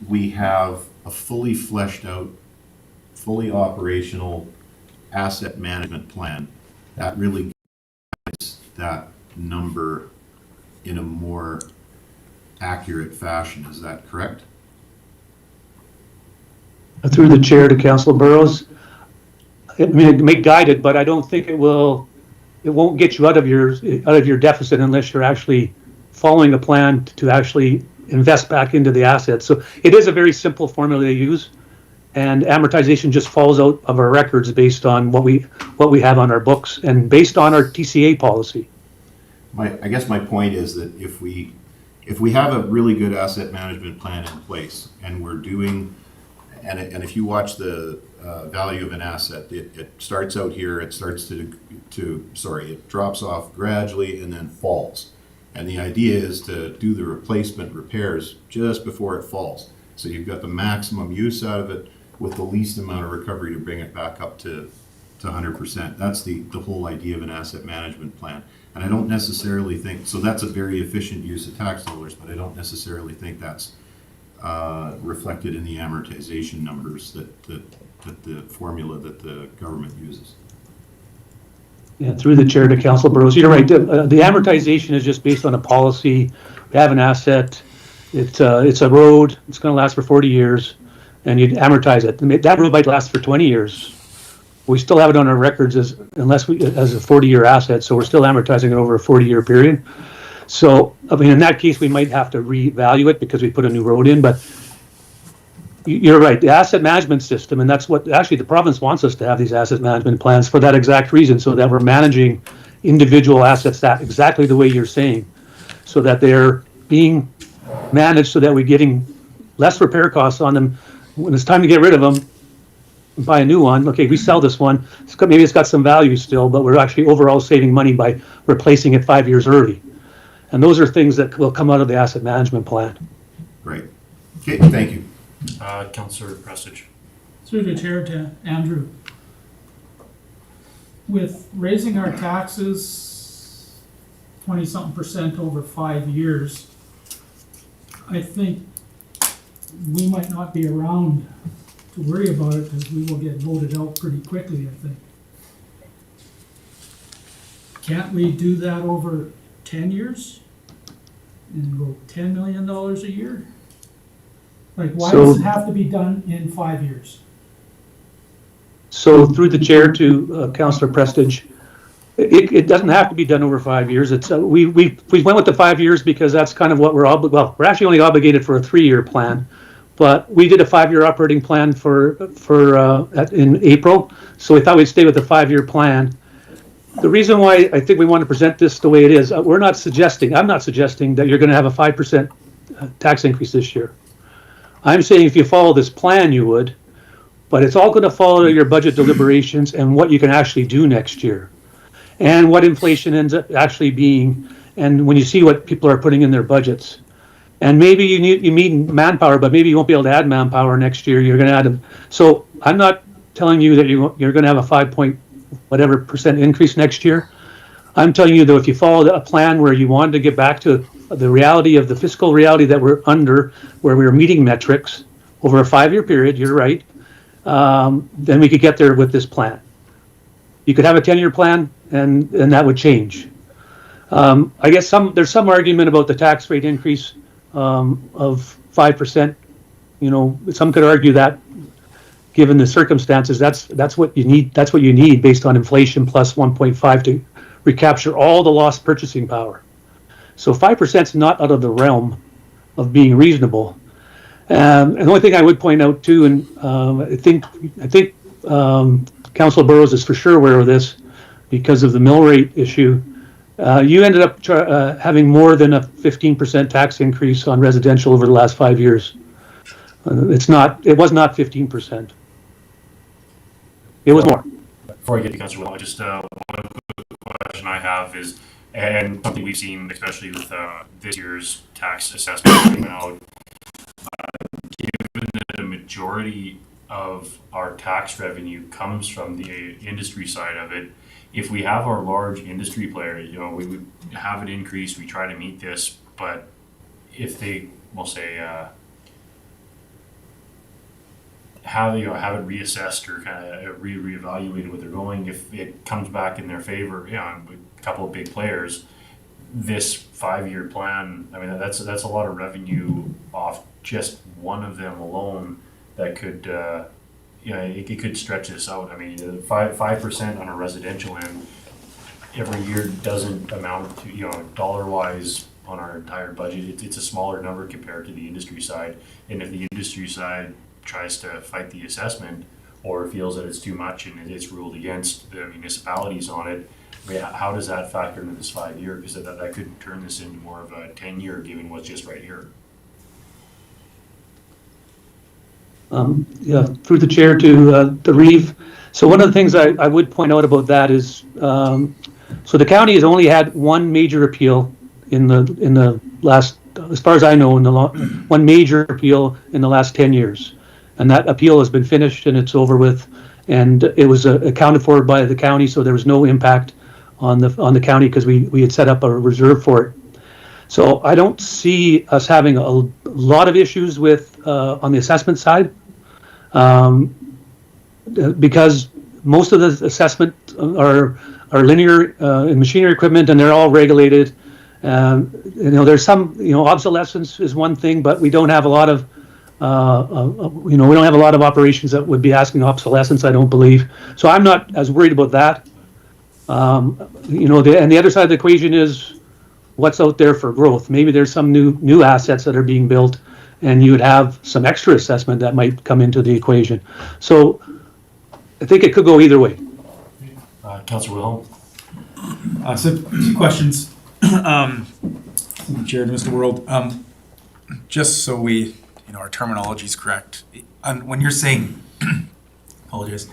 we have a fully fleshed out, fully operational asset management plan, that really gets that number in a more accurate fashion. Is that correct? Through the chair to Councilor Burrows, I mean, it may guide it, but I don't think it won't get you out of your deficit unless you're actually following a plan to actually invest back into the assets. So it is a very simple formula to use, and amortization just falls out of our records based on what we have on our books and based on our TCA policy. I guess my point is that if we have a really good asset management plan in place and we're doing, and if you watch the value of an asset, it starts out here, it starts it drops off gradually and then falls. And the idea is to do the replacement repairs just before it falls. So you've got the maximum use out of it with the least amount of recovery to bring it back up to 100%. That's the whole idea of an asset management plan. And I don't necessarily think, so that's a very efficient use of tax dollars, but I don't necessarily think that's reflected in the amortization numbers that the formula that the government uses. Yeah, through the chair to Councilor Burrows, you're right. The amortization is just based on a policy. We have an asset. It's a road. It's going to last for 40 years, and you amortize it. That road might last for 20 years. We still have it on our records as a 40-year asset, so we're still amortizing it over a 40-year period. So, I mean, in that case, we might have to revalue it because we put a new road in, but you're right, the asset management system, and that's what actually the province wants us to have, these asset management plans for that exact reason, so that we're managing individual assets that exactly the way you're saying, so that they're being managed so that we're getting less repair costs on them. When it's time to get rid of them, buy a new one. Okay, we sell this one. Maybe it's got some value still, but we're actually overall saving money by replacing it 5 years early. And those are things that will come out of the asset management plan. Great. Okay, thank you. Councillor Prestige. Through the chair to Andrew. With raising our taxes 20-something% over 5 years, I think we might not be around to worry about it because we will get voted out pretty quickly, I think. Can't we do that over 10 years and go $10 million a year? Like, why does it have to be done in 5 years? So through the chair to Councillor Prestige, it doesn't have to be done over 5 years. It's we went with the 5 years because that's kind of what we're we're actually only obligated for a 3-year plan, but we did a 5-year operating plan in April, so we thought we'd stay with the 5-year plan. The reason why I think we want to present this the way it is, I'm not suggesting that you're going to have a 5% tax increase this year. I'm saying if you follow this plan, you would, but it's all going to follow your budget deliberations and what you can actually do next year, and what inflation ends up actually being, and when you see what people are putting in their budgets. And maybe you need manpower, but maybe you won't be able to add manpower next year. You're going to add so I'm not telling you that you're going to have a 5% increase next year. I'm telling you, though, if you follow a plan where you wanted to get back to the reality of the fiscal reality that we're under, where we're meeting metrics over a 5-year period, you're right, then we could get there with this plan. You could have a 10-year plan, and that would change. I guess there's some argument about the tax rate increase of 5%. You know, some could argue that, given the circumstances, that's what you need. That's what you need based on inflation plus 1.5 to recapture all the lost purchasing power. So 5% is not out of the realm of being reasonable. And the only thing I would point out too, and I think Councilor Burrows is for sure aware of this because of the mill rate issue. You ended up having more than a 15% tax increase on residential over the last 5 years. It was not 15%. It was more. before I get to Councilor Will, just one question I have is, and something we've seen, especially with this year's tax assessment coming out, given that a majority of our tax revenue comes from the industry side of it, if we have our large industry player, we would have an increase, we try to meet this, but if they, we'll say, have it reassessed or kind of reevaluated what they're going, if it comes back in their favor, a couple of big players, this 5-year plan, I mean, that's a lot of revenue off just one of them alone that could, it could stretch this out. I mean, 5% on a residential end every year doesn't amount to, dollar-wise on our entire budget, it's a smaller number compared to the industry side. And if the industry side tries to fight the assessment or feels that it's too much and it's ruled against the municipalities on it, how does that factor into this 5-year? Because that could turn this into more of a 10-year given what's just right here. Through the chair to Reeve. So one of the things I would point out about that is, so the county has only had one major appeal in the last, as far as I know, one major appeal in the last 10 years. And that appeal has been finished and it's over with. And it was accounted for by the county, so there was no impact on the county because we had set up a reserve for it. So I don't see us having a lot of issues with on the assessment side, because most of the assessment are linear in machinery equipment, and they're all regulated. There's some, obsolescence is one thing, but we don't have a lot of, we don't have a lot of operations that would be asking obsolescence, I don't believe. So I'm not as worried about that. And the other side of the equation is what's out there for growth. Maybe there's some new assets that are being built, and you would have some extra assessment that might come into the equation. So I think it could go either way. Councilor Wilhelm? So 2 questions. Chair to Mr. World. Just so our terminology is correct. When you're saying, apologize,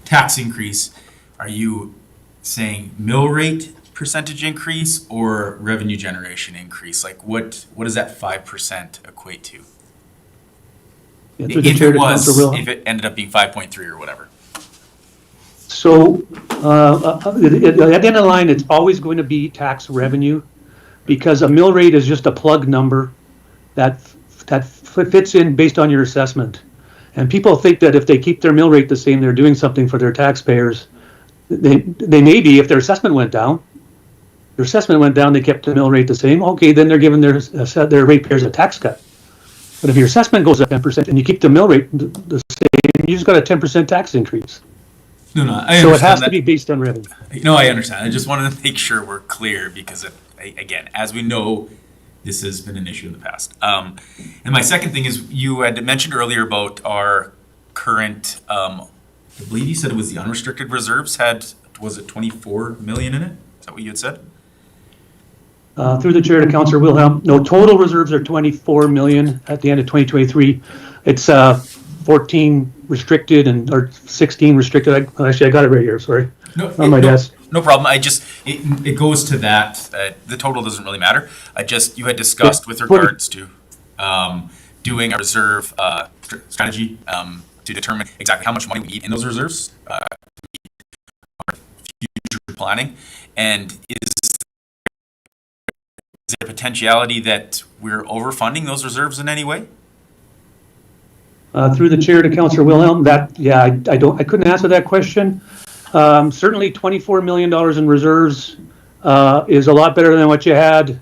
tax increase, are you saying mill rate percentage increase or revenue generation increase? Like what does that 5% equate to? Yeah, if it ended up being 5.3 or whatever. So at the end of the line, it's always going to be tax revenue, because a mill rate is just a plug number that fits in based on your assessment. And people think that if they keep their mill rate the same, they're doing something for their taxpayers. They may be, if their assessment went down. Their assessment went down, they kept the mill rate the same. Okay, then they're giving their ratepayers a tax cut. But if your assessment goes up 10% and you keep the mill rate the same, you just got a 10% tax increase. No, I understand. So it has to be based on revenue. No, I understand. I just wanted to make sure we're clear because, again, as we know, this has been an issue in the past. And my second thing is you had mentioned earlier about our current, I believe you said it was the unrestricted reserves was it 24 million in it? Is that what you had said? Through the chair to Councillor Wilhelm. No, total reserves are 24 million at the end of 2023. It's 14 restricted or 16 restricted. Actually, I got it right here. Sorry. On my desk. No problem. It goes to that. The total doesn't really matter. You had discussed with regards to doing a reserve strategy to determine exactly how much money we need in those reserves, future planning, and is there a potentiality that we're overfunding those reserves in any way? Through the chair to Councillor Wilhelm, I couldn't answer that question. Certainly $24 million in reserves is a lot better than what you had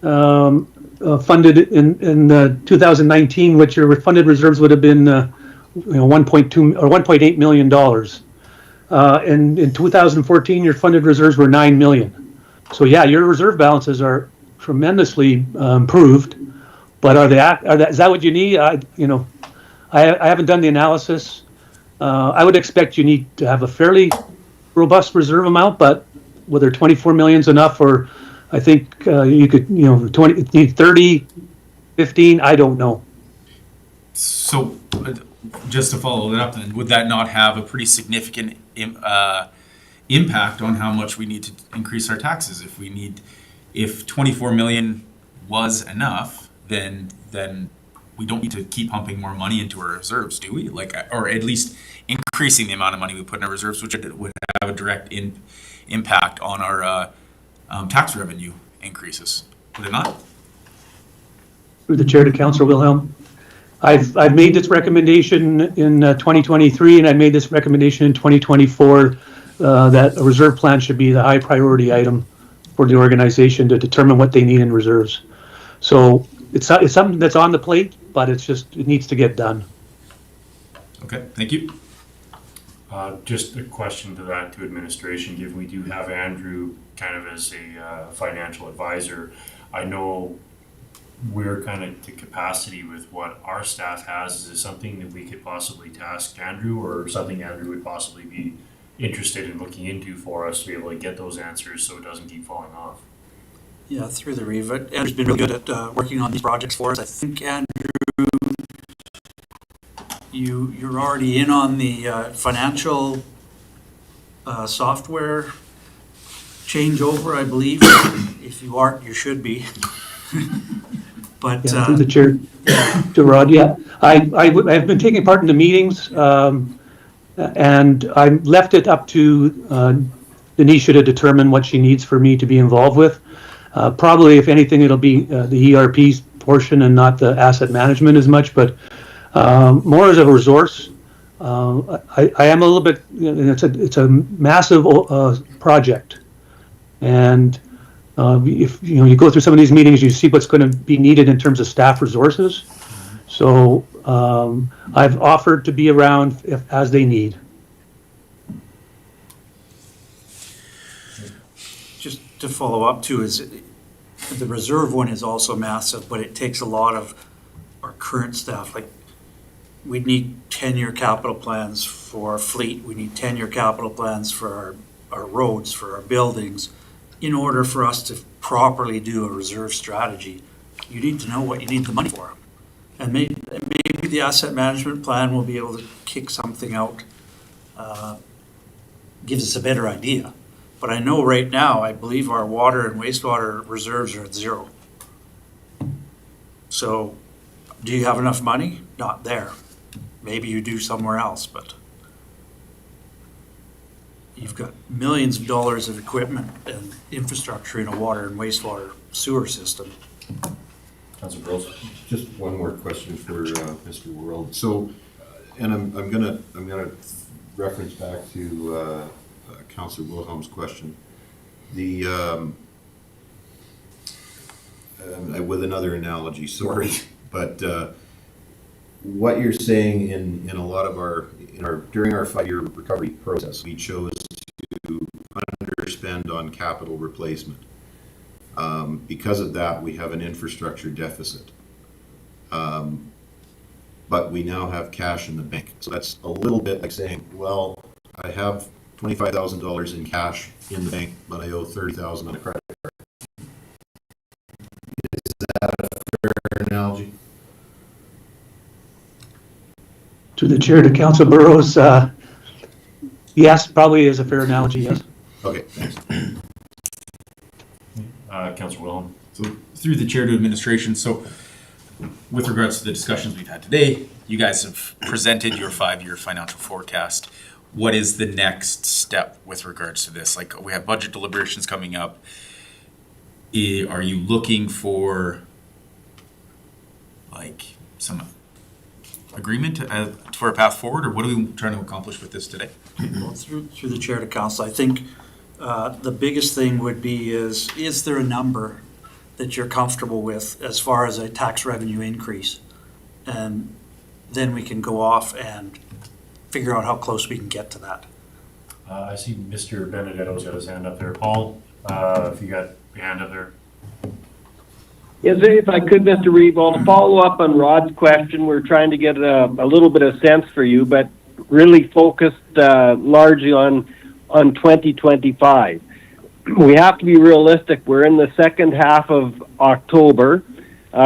funded in 2019, which your funded reserves would have been 1.2 or $1.8 million. And in 2014, your funded reserves were 9 million. So yeah, your reserve balances are tremendously improved. But is that what you need? I haven't done the analysis. I would expect you need to have a fairly robust reserve amount, but whether 24 million is enough, or I think you could, need 30, 15, I don't know. So just to follow that up then, would that not have a pretty significant impact on how much we need to increase our taxes. If 24 million was enough, then we don't need to keep pumping more money into our reserves, do we? Like, or at least increasing the amount of money we put in our reserves, which would have a direct impact on our tax revenue increases, would it not? Through the chair to Councillor Wilhelm. I've made this recommendation in 2023, and I made this recommendation in 2024 that a reserve plan should be the high priority item for the organization to determine what they need in reserves. So it's something that's on the plate, but it needs to get done. Okay, thank you. Just a question to that, to administration, given we do have Andrew kind of as a financial advisor. I know we're kind of to capacity with what our staff has. Is it something that we could possibly task Andrew, or something Andrew would possibly be interested in looking into for us to be able to get those answers so it doesn't keep falling off? Yeah, through the Reeve. Andrew's been really good at working on these projects for us. I think, Andrew, you're already in on the financial software changeover, I believe. If you aren't, you should be. But Yeah, through the chair to Rod. Yeah, I've been taking part in the meetings, and I left it up to Denisha to determine what she needs for me to be involved with. Probably, if anything, it'll be the ERP portion and not the asset management as much, but more as a resource. I am a little bit. It's a massive project, and if you go through some of these meetings, you see what's going to be needed in terms of staff resources. So I've offered to be around as they need. just to follow up too, is the reserve one is also massive, but it takes a lot of our current staff. Like, we need 10-year capital plans for our fleet. We need 10-year capital plans for our roads, for our buildings. In order for us to properly do a reserve strategy, you need to know what you need the money for. And maybe the asset management plan will be able to kick something out, gives us a better idea. But I know right now, I believe our water and wastewater reserves are at zero. So, do you have enough money? Not there. Maybe you do somewhere else, but you've got millions of dollars of equipment and infrastructure in a water and wastewater sewer system. Councilor Burrows? Just one more question for Mr. World. So, and I'm gonna reference back to Councilor Wilhelm's question. The with another analogy, sorry, but what you're saying in a lot of during our 5-year recovery process, we chose to underspend on capital replacement. Because of that, we have an infrastructure deficit. But we now have cash in the bank. So that's a little bit like saying, well, I have $25,000 in cash in the bank, but I owe $30,000 on a credit card. Is that a fair analogy? To the chair, to Councilor Burrows, yes, probably is a fair analogy, yes. Okay, thanks. Councilor Wilhelm? So through the chair to administration, so with regards to the discussions we've had today, you guys have presented your 5-year financial forecast. What is the next step with regards to this? Like, we have budget deliberations coming up. Are you looking for like some agreement for a path forward, or what are we trying to accomplish with this today? Well, through the chair to council, I think the biggest thing would be is there a number that you're comfortable with as far as a tax revenue increase? And then we can go off and figure out how close we can get to that. I see Mr. Benedetto's got his hand up there. Paul, if you got your hand up there. Yes, if I could, Mr. Reeve, I'll follow up on Rod's question. We're trying to get a little bit of sense for you, but really focused largely on 2025. We have to be realistic. We're in the second half of October.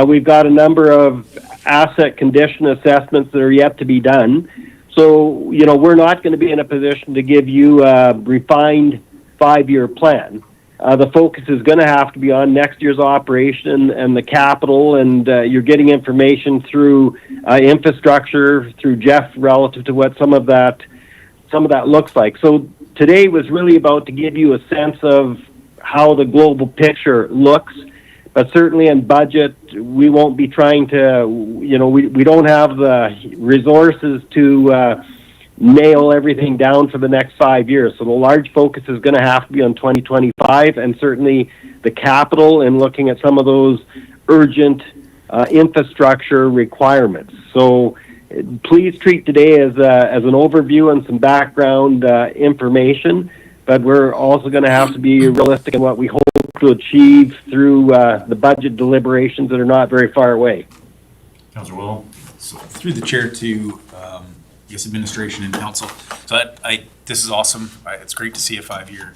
We've got a number of asset condition assessments that are yet to be done. So, we're not going to be in a position to give you a refined 5-year plan. The focus is going to have to be on next year's operation and the capital, and you're getting information through infrastructure, through Jeff, relative to what some of that looks like. So today was really about to give you a sense of how the global picture looks, but certainly in budget, we won't be trying to, we don't have the resources to nail everything down for the next 5 years. So the large focus is going to have to be on 2025, and certainly the capital and looking at some of those urgent infrastructure requirements. So please treat today as an overview and some background information, but we're also going to have to be realistic in what we hope to achieve through the budget deliberations that are not very far away. Councillor Will? So through the chair to, administration and council. So this is awesome. It's great to see a 5-year,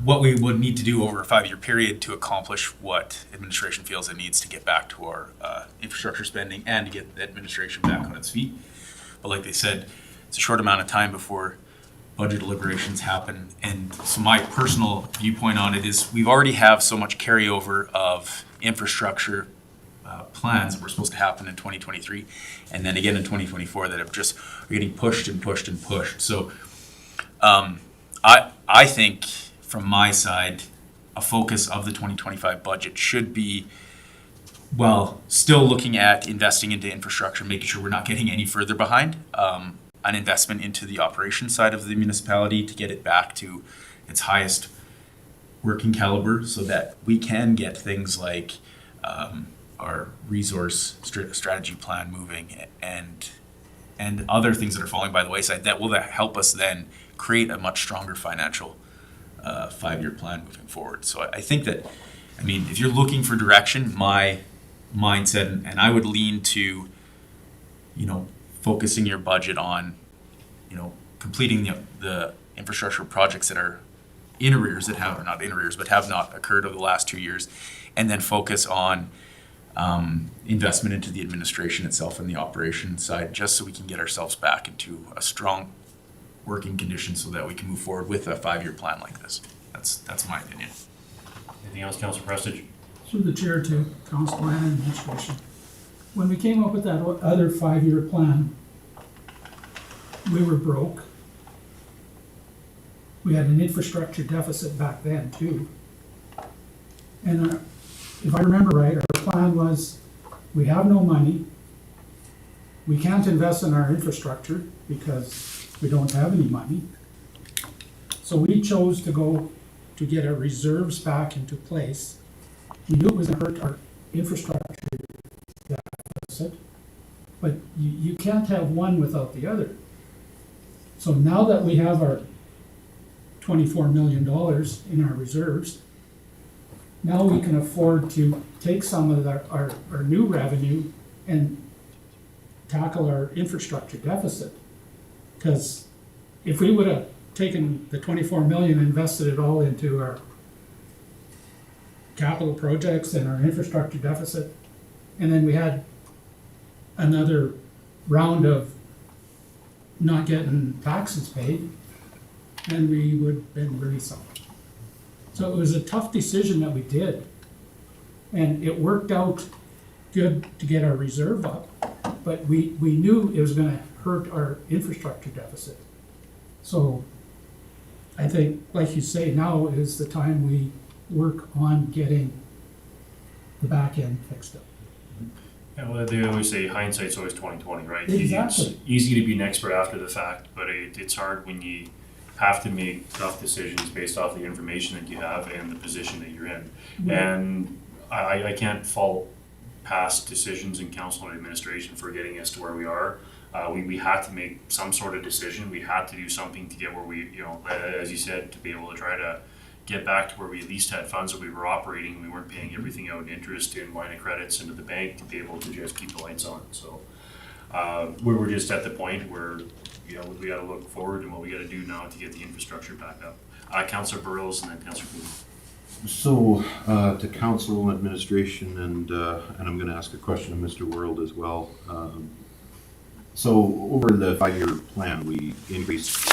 what we would need to do over a 5-year period to accomplish what administration feels it needs to get back to our infrastructure spending and to get the administration back on its feet. But like they said, it's a short amount of time before budget deliberations happen. And so my personal viewpoint on it is we've already have so much carryover of infrastructure plans that were supposed to happen in 2023 and then again in 2024 that are getting pushed and pushed and pushed. So I think from my side, a focus of the 2025 budget should be, well, still looking at investing into infrastructure, making sure we're not getting any further behind, an investment into the operations side of the municipality to get it back to its highest working caliber so that we can get things like our resource strategy plan moving and other things that are falling by the wayside that will help us then create a much stronger financial 5-year plan moving forward. So I think that, if you're looking for direction, my mindset, and I would lean to, focusing your budget on, completing the infrastructure projects that are in arrears that have, or not in arrears, but have not occurred over the last 2 years, and then focus on investment into the administration itself and the operation side, just so we can get ourselves back into a strong working condition so that we can move forward with a 5-year plan like this. That's my opinion. Anything else, Councillor Prestige? Through the chair to council and administration. When we came up with that other 5-year plan, we were broke. We had an infrastructure deficit back then too. And if I remember right, our plan was, we have no money, we can't invest in our infrastructure because we don't have any money. So we chose to go to get our reserves back into place. We knew it was gonna hurt our infrastructure deficit, but you can't have one without the other. So now that we have our $24 million in our reserves, now we can afford to take some of our new revenue and tackle our infrastructure deficit. Because if we would have taken the 24 million and invested it all into our capital projects and our infrastructure deficit, and then we had another round of not getting taxes paid, then we would have been really sorry. So it was a tough decision that we did. And it worked out good to get our reserve up, but we knew it was gonna hurt our infrastructure deficit. So I think, like you say, now is the time we work on getting the back end fixed up. Yeah, well, they always say hindsight's always 20/20, right? Exactly. It's easy to be an expert after the fact, but it's hard when you have to make tough decisions based off the information that you have and the position that you're in. Yeah. And I can't fault past decisions in council and administration for getting us to where we are. We had to make some sort of decision. We had to do something to get where we, as you said, to be able to try to get back to where we at least had funds that we were operating. We weren't paying everything out in interest in line of credits into the bank to be able to just keep the lights on. So we were just at the point where, we got to look forward and what we got to do now to get the infrastructure back up. Councillor Burrows and then Councillor Cooley. So, to council, administration, and I'm gonna ask a question of Mr. World as well. So over the 5-year plan, we increased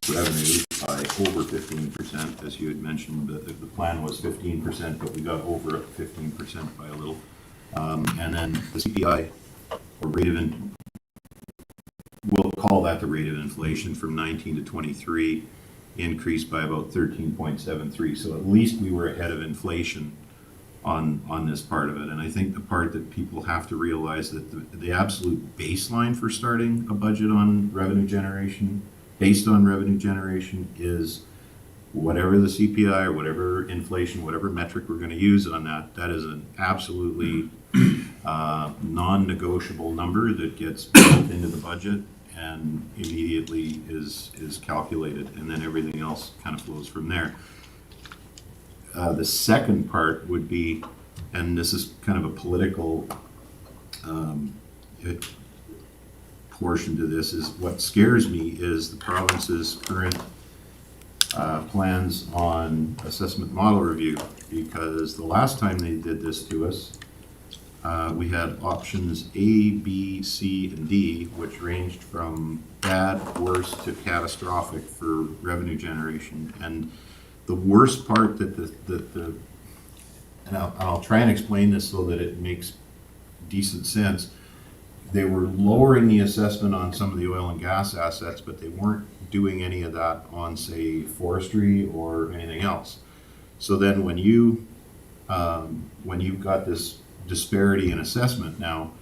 revenue by over 15%, as you had mentioned. The plan was 15%, but we got over 15% by a little. And then the CPI, or rate of, we'll call that the rate of inflation from 19 to 23, increased by about 13.73. So at least we were ahead of inflation on this part of it. And I think the part that people have to realize that the absolute baseline for starting a budget on revenue generation, based on revenue generation, is whatever the CPI or whatever inflation, whatever metric we're going to use on that, that is an absolutely non-negotiable number that gets built into the budget and immediately is calculated, and then everything else kind of flows from there. The second part would be, and this is kind of a political portion to this, is what scares me is the province's current plans on assessment model review, because the last time they did this to us, we had options A, B, C, and D, which ranged from bad, worse, to catastrophic for revenue generation. And the worst part that and I'll try and explain this so that it makes decent sense. They were lowering the assessment on some of the oil and gas assets, but they weren't doing any of that on, say, forestry or anything else. So then when you've got this disparity in assessment now,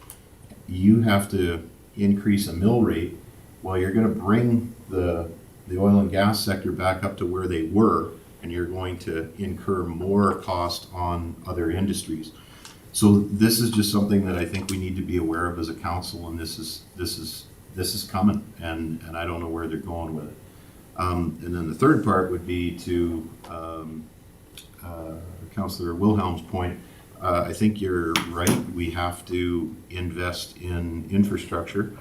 you have to increase a mill rate. Well, you're going to bring the oil and gas sector back up to where they were, and you're going to incur more cost on other industries. So this is just something that I think we need to be aware of as a council, and this is coming, and I don't know where they're going with it. And then the third part would be to Councillor Wilhelm's point. I think you're right. We have to invest in infrastructure,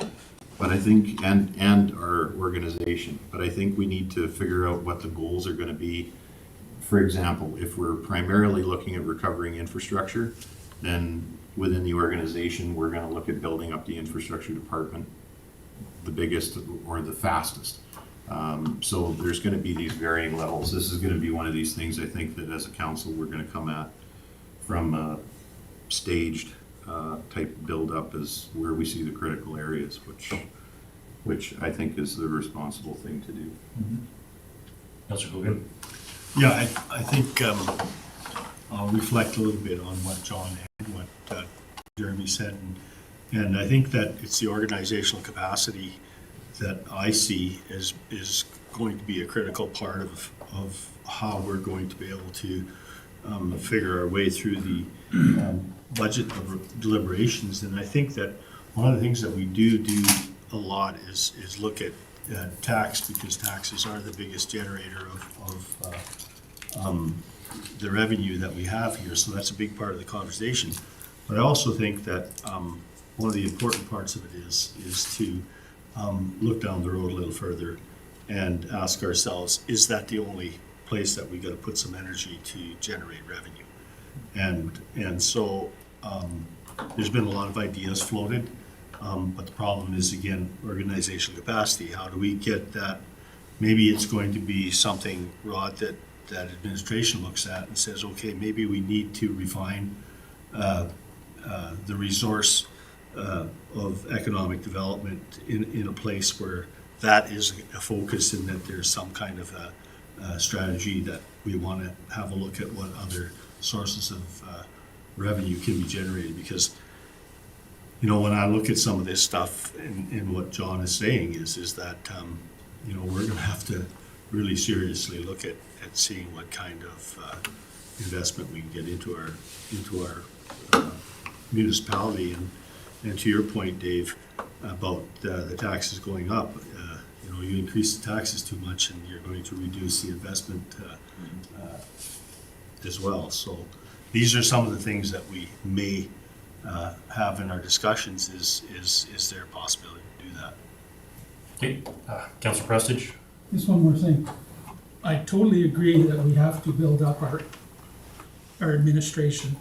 but I think and our organization. But I think we need to figure out what the goals are going to be. For example, if we're primarily looking at recovering infrastructure, then within the organization, we're going to look at building up the infrastructure department the biggest or the fastest. So there's going to be these varying levels. This is going to be one of these things, I think, that as a council, we're going to come at from a staged type build up as where we see the critical areas, which I think is the responsible thing to do. Councillor Hogan? Yeah, I think I'll reflect a little bit on what John and what Jeremy said, and I think that it's the organizational capacity that I see is going to be a critical part of how we're going to be able to figure our way through the budget deliberations. And I think that one of the things that we do a lot is look at tax, because taxes are the biggest generator of the revenue that we have here. So that's a big part of the conversation. But I also think that one of the important parts of it is to look down the road a little further and ask ourselves, is that the only place that we got to put some energy to generate revenue? And so there's been a lot of ideas floated, but the problem is, again, organizational capacity. How do we get that? Maybe it's going to be something, Rod, that administration looks at and says, okay, maybe we need to refine the resource of economic development in a place where that is a focus, and that there's some kind of a strategy that we want to have a look at what other sources of revenue can be generated. Because, you know, when I look at some of this stuff and what John is saying is that, you know, we're going to have to really seriously look at seeing what kind of investment we can get into our municipality. And to your point, Dave, about the taxes going up, you know, you increase the taxes too much and you're going to reduce the investment as well. So these are some of the things that we may have in our discussions. Is there a possibility to do that? Okay, Councillor Prestige? Just one more thing. I totally agree that we have to build up our administration,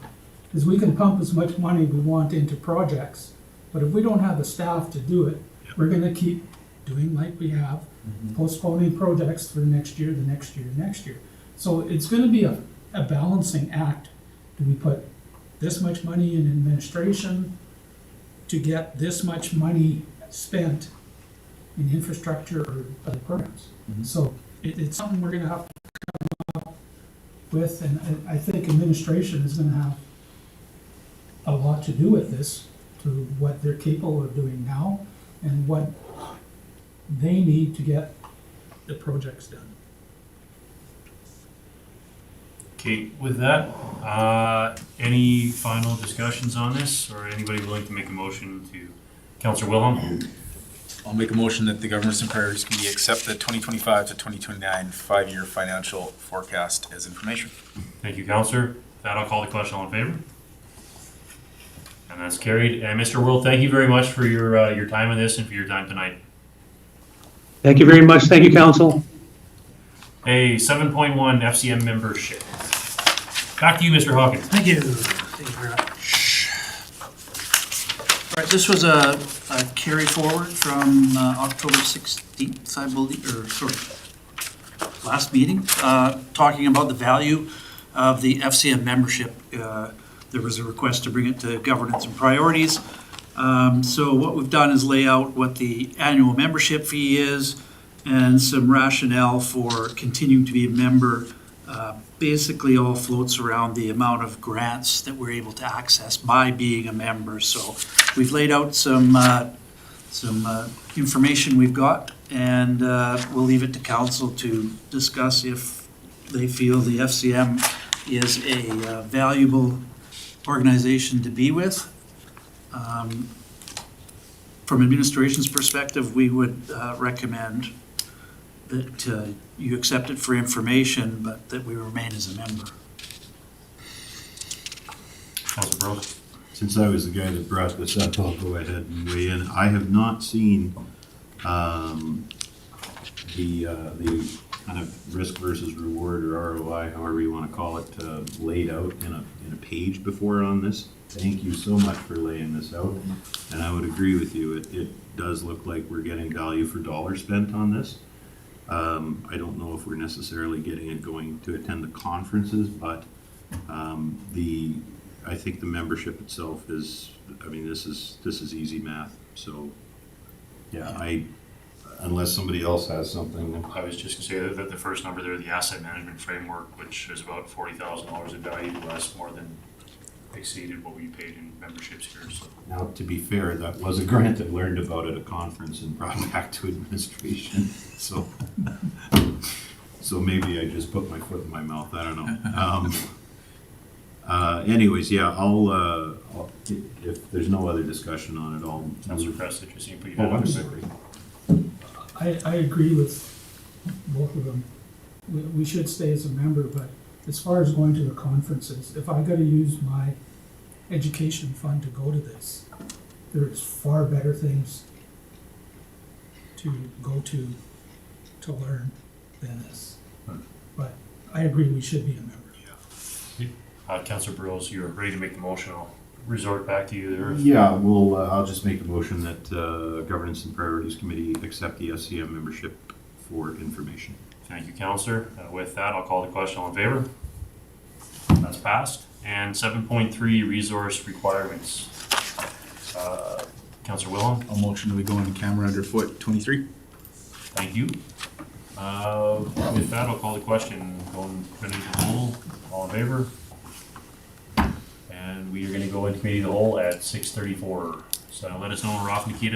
because we can pump as much money we want into projects, But if we don't have the staff to do it, we're gonna keep doing like we have, postponing projects for next year, the next year, next year. So it's gonna be a balancing act. Do we put this much money in administration to get this much money spent in infrastructure or other programs? So it's something we're gonna have to come up with, and I think administration is gonna have a lot to do with this, to what they're capable of doing now and what they need to get the projects done. Okay, with that, any final discussions on this, or anybody willing to make a motion to, Councillor Wilhelm? I'll make a motion that the Governance and Priorities Committee accept the 2025 to 2029 5-year financial forecast as information. Thank you, Councillor. With that, I'll call the question. All in favor? And that's carried. And Mr. World, thank you very much for your time on this and for your time tonight. Thank you very much. Thank you, council. Hey, 7.1 FCM membership. Back to you, Mr. Hawkins. Thank you. Thank you very much. All right, this was a carry forward from October 16th, I believe, or sorry, last meeting, talking about the value of the FCM membership. There was a request to bring it to governance and priorities. So what we've done is lay out what the annual membership fee is and some rationale for continuing to be a member. Basically all floats around the amount of grants that we're able to access by being a member. So we've laid out some information we've got, and we'll leave it to council to discuss if they feel the FCM is a valuable organization to be with. From administration's perspective, we would recommend that you accept it for information, but that we remain as a member. Councillor Burrows. Since I was the guy that brought this up, I'll go ahead and weigh in. I have not seen the kind of risk versus reward or ROI, however you want to call it, laid out in a page before on this. Thank you so much for laying this out. And I would agree with you. It does look like we're getting value for dollar spent on this. I don't know if we're necessarily getting it going to attend the conferences, but I think the membership itself is, I mean, this is easy math. So, yeah, unless somebody else has something. I was just gonna say that the first number there, the asset management framework, which is about $40,000 in value to us, more than exceeded what we paid in memberships here. So Now, to be fair, that was a grant I learned about at a conference and brought back to administration. So maybe I just put my foot in my mouth. I don't know. Anyways, yeah, I'll if there's no other discussion on it, I'll. Councillor Prestidge, you seem to be. I'm sorry. I agree with both of them. We should stay as a member, but as far as going to the conferences, if I gotta use my education fund to go to this, there's far better things to go to learn than this. But I agree, we should be a member. Councillor Burrows, you're ready to make the motion. I'll resort back to you there. Yeah, well, I'll just make a motion that Governance and Priorities Committee accept the SCM membership for information. Thank you, Councillor. With that, I'll call the question. All in favor? That's passed. And 7.3 resource requirements. Councillor Wilhelm, I'll motion that we go into camera underfoot 23. thank you. With that, I'll call the question. Going into the whole. All in favor? And we are going to go into committee of the whole at 6:34. So let us know when we're off, Nikita.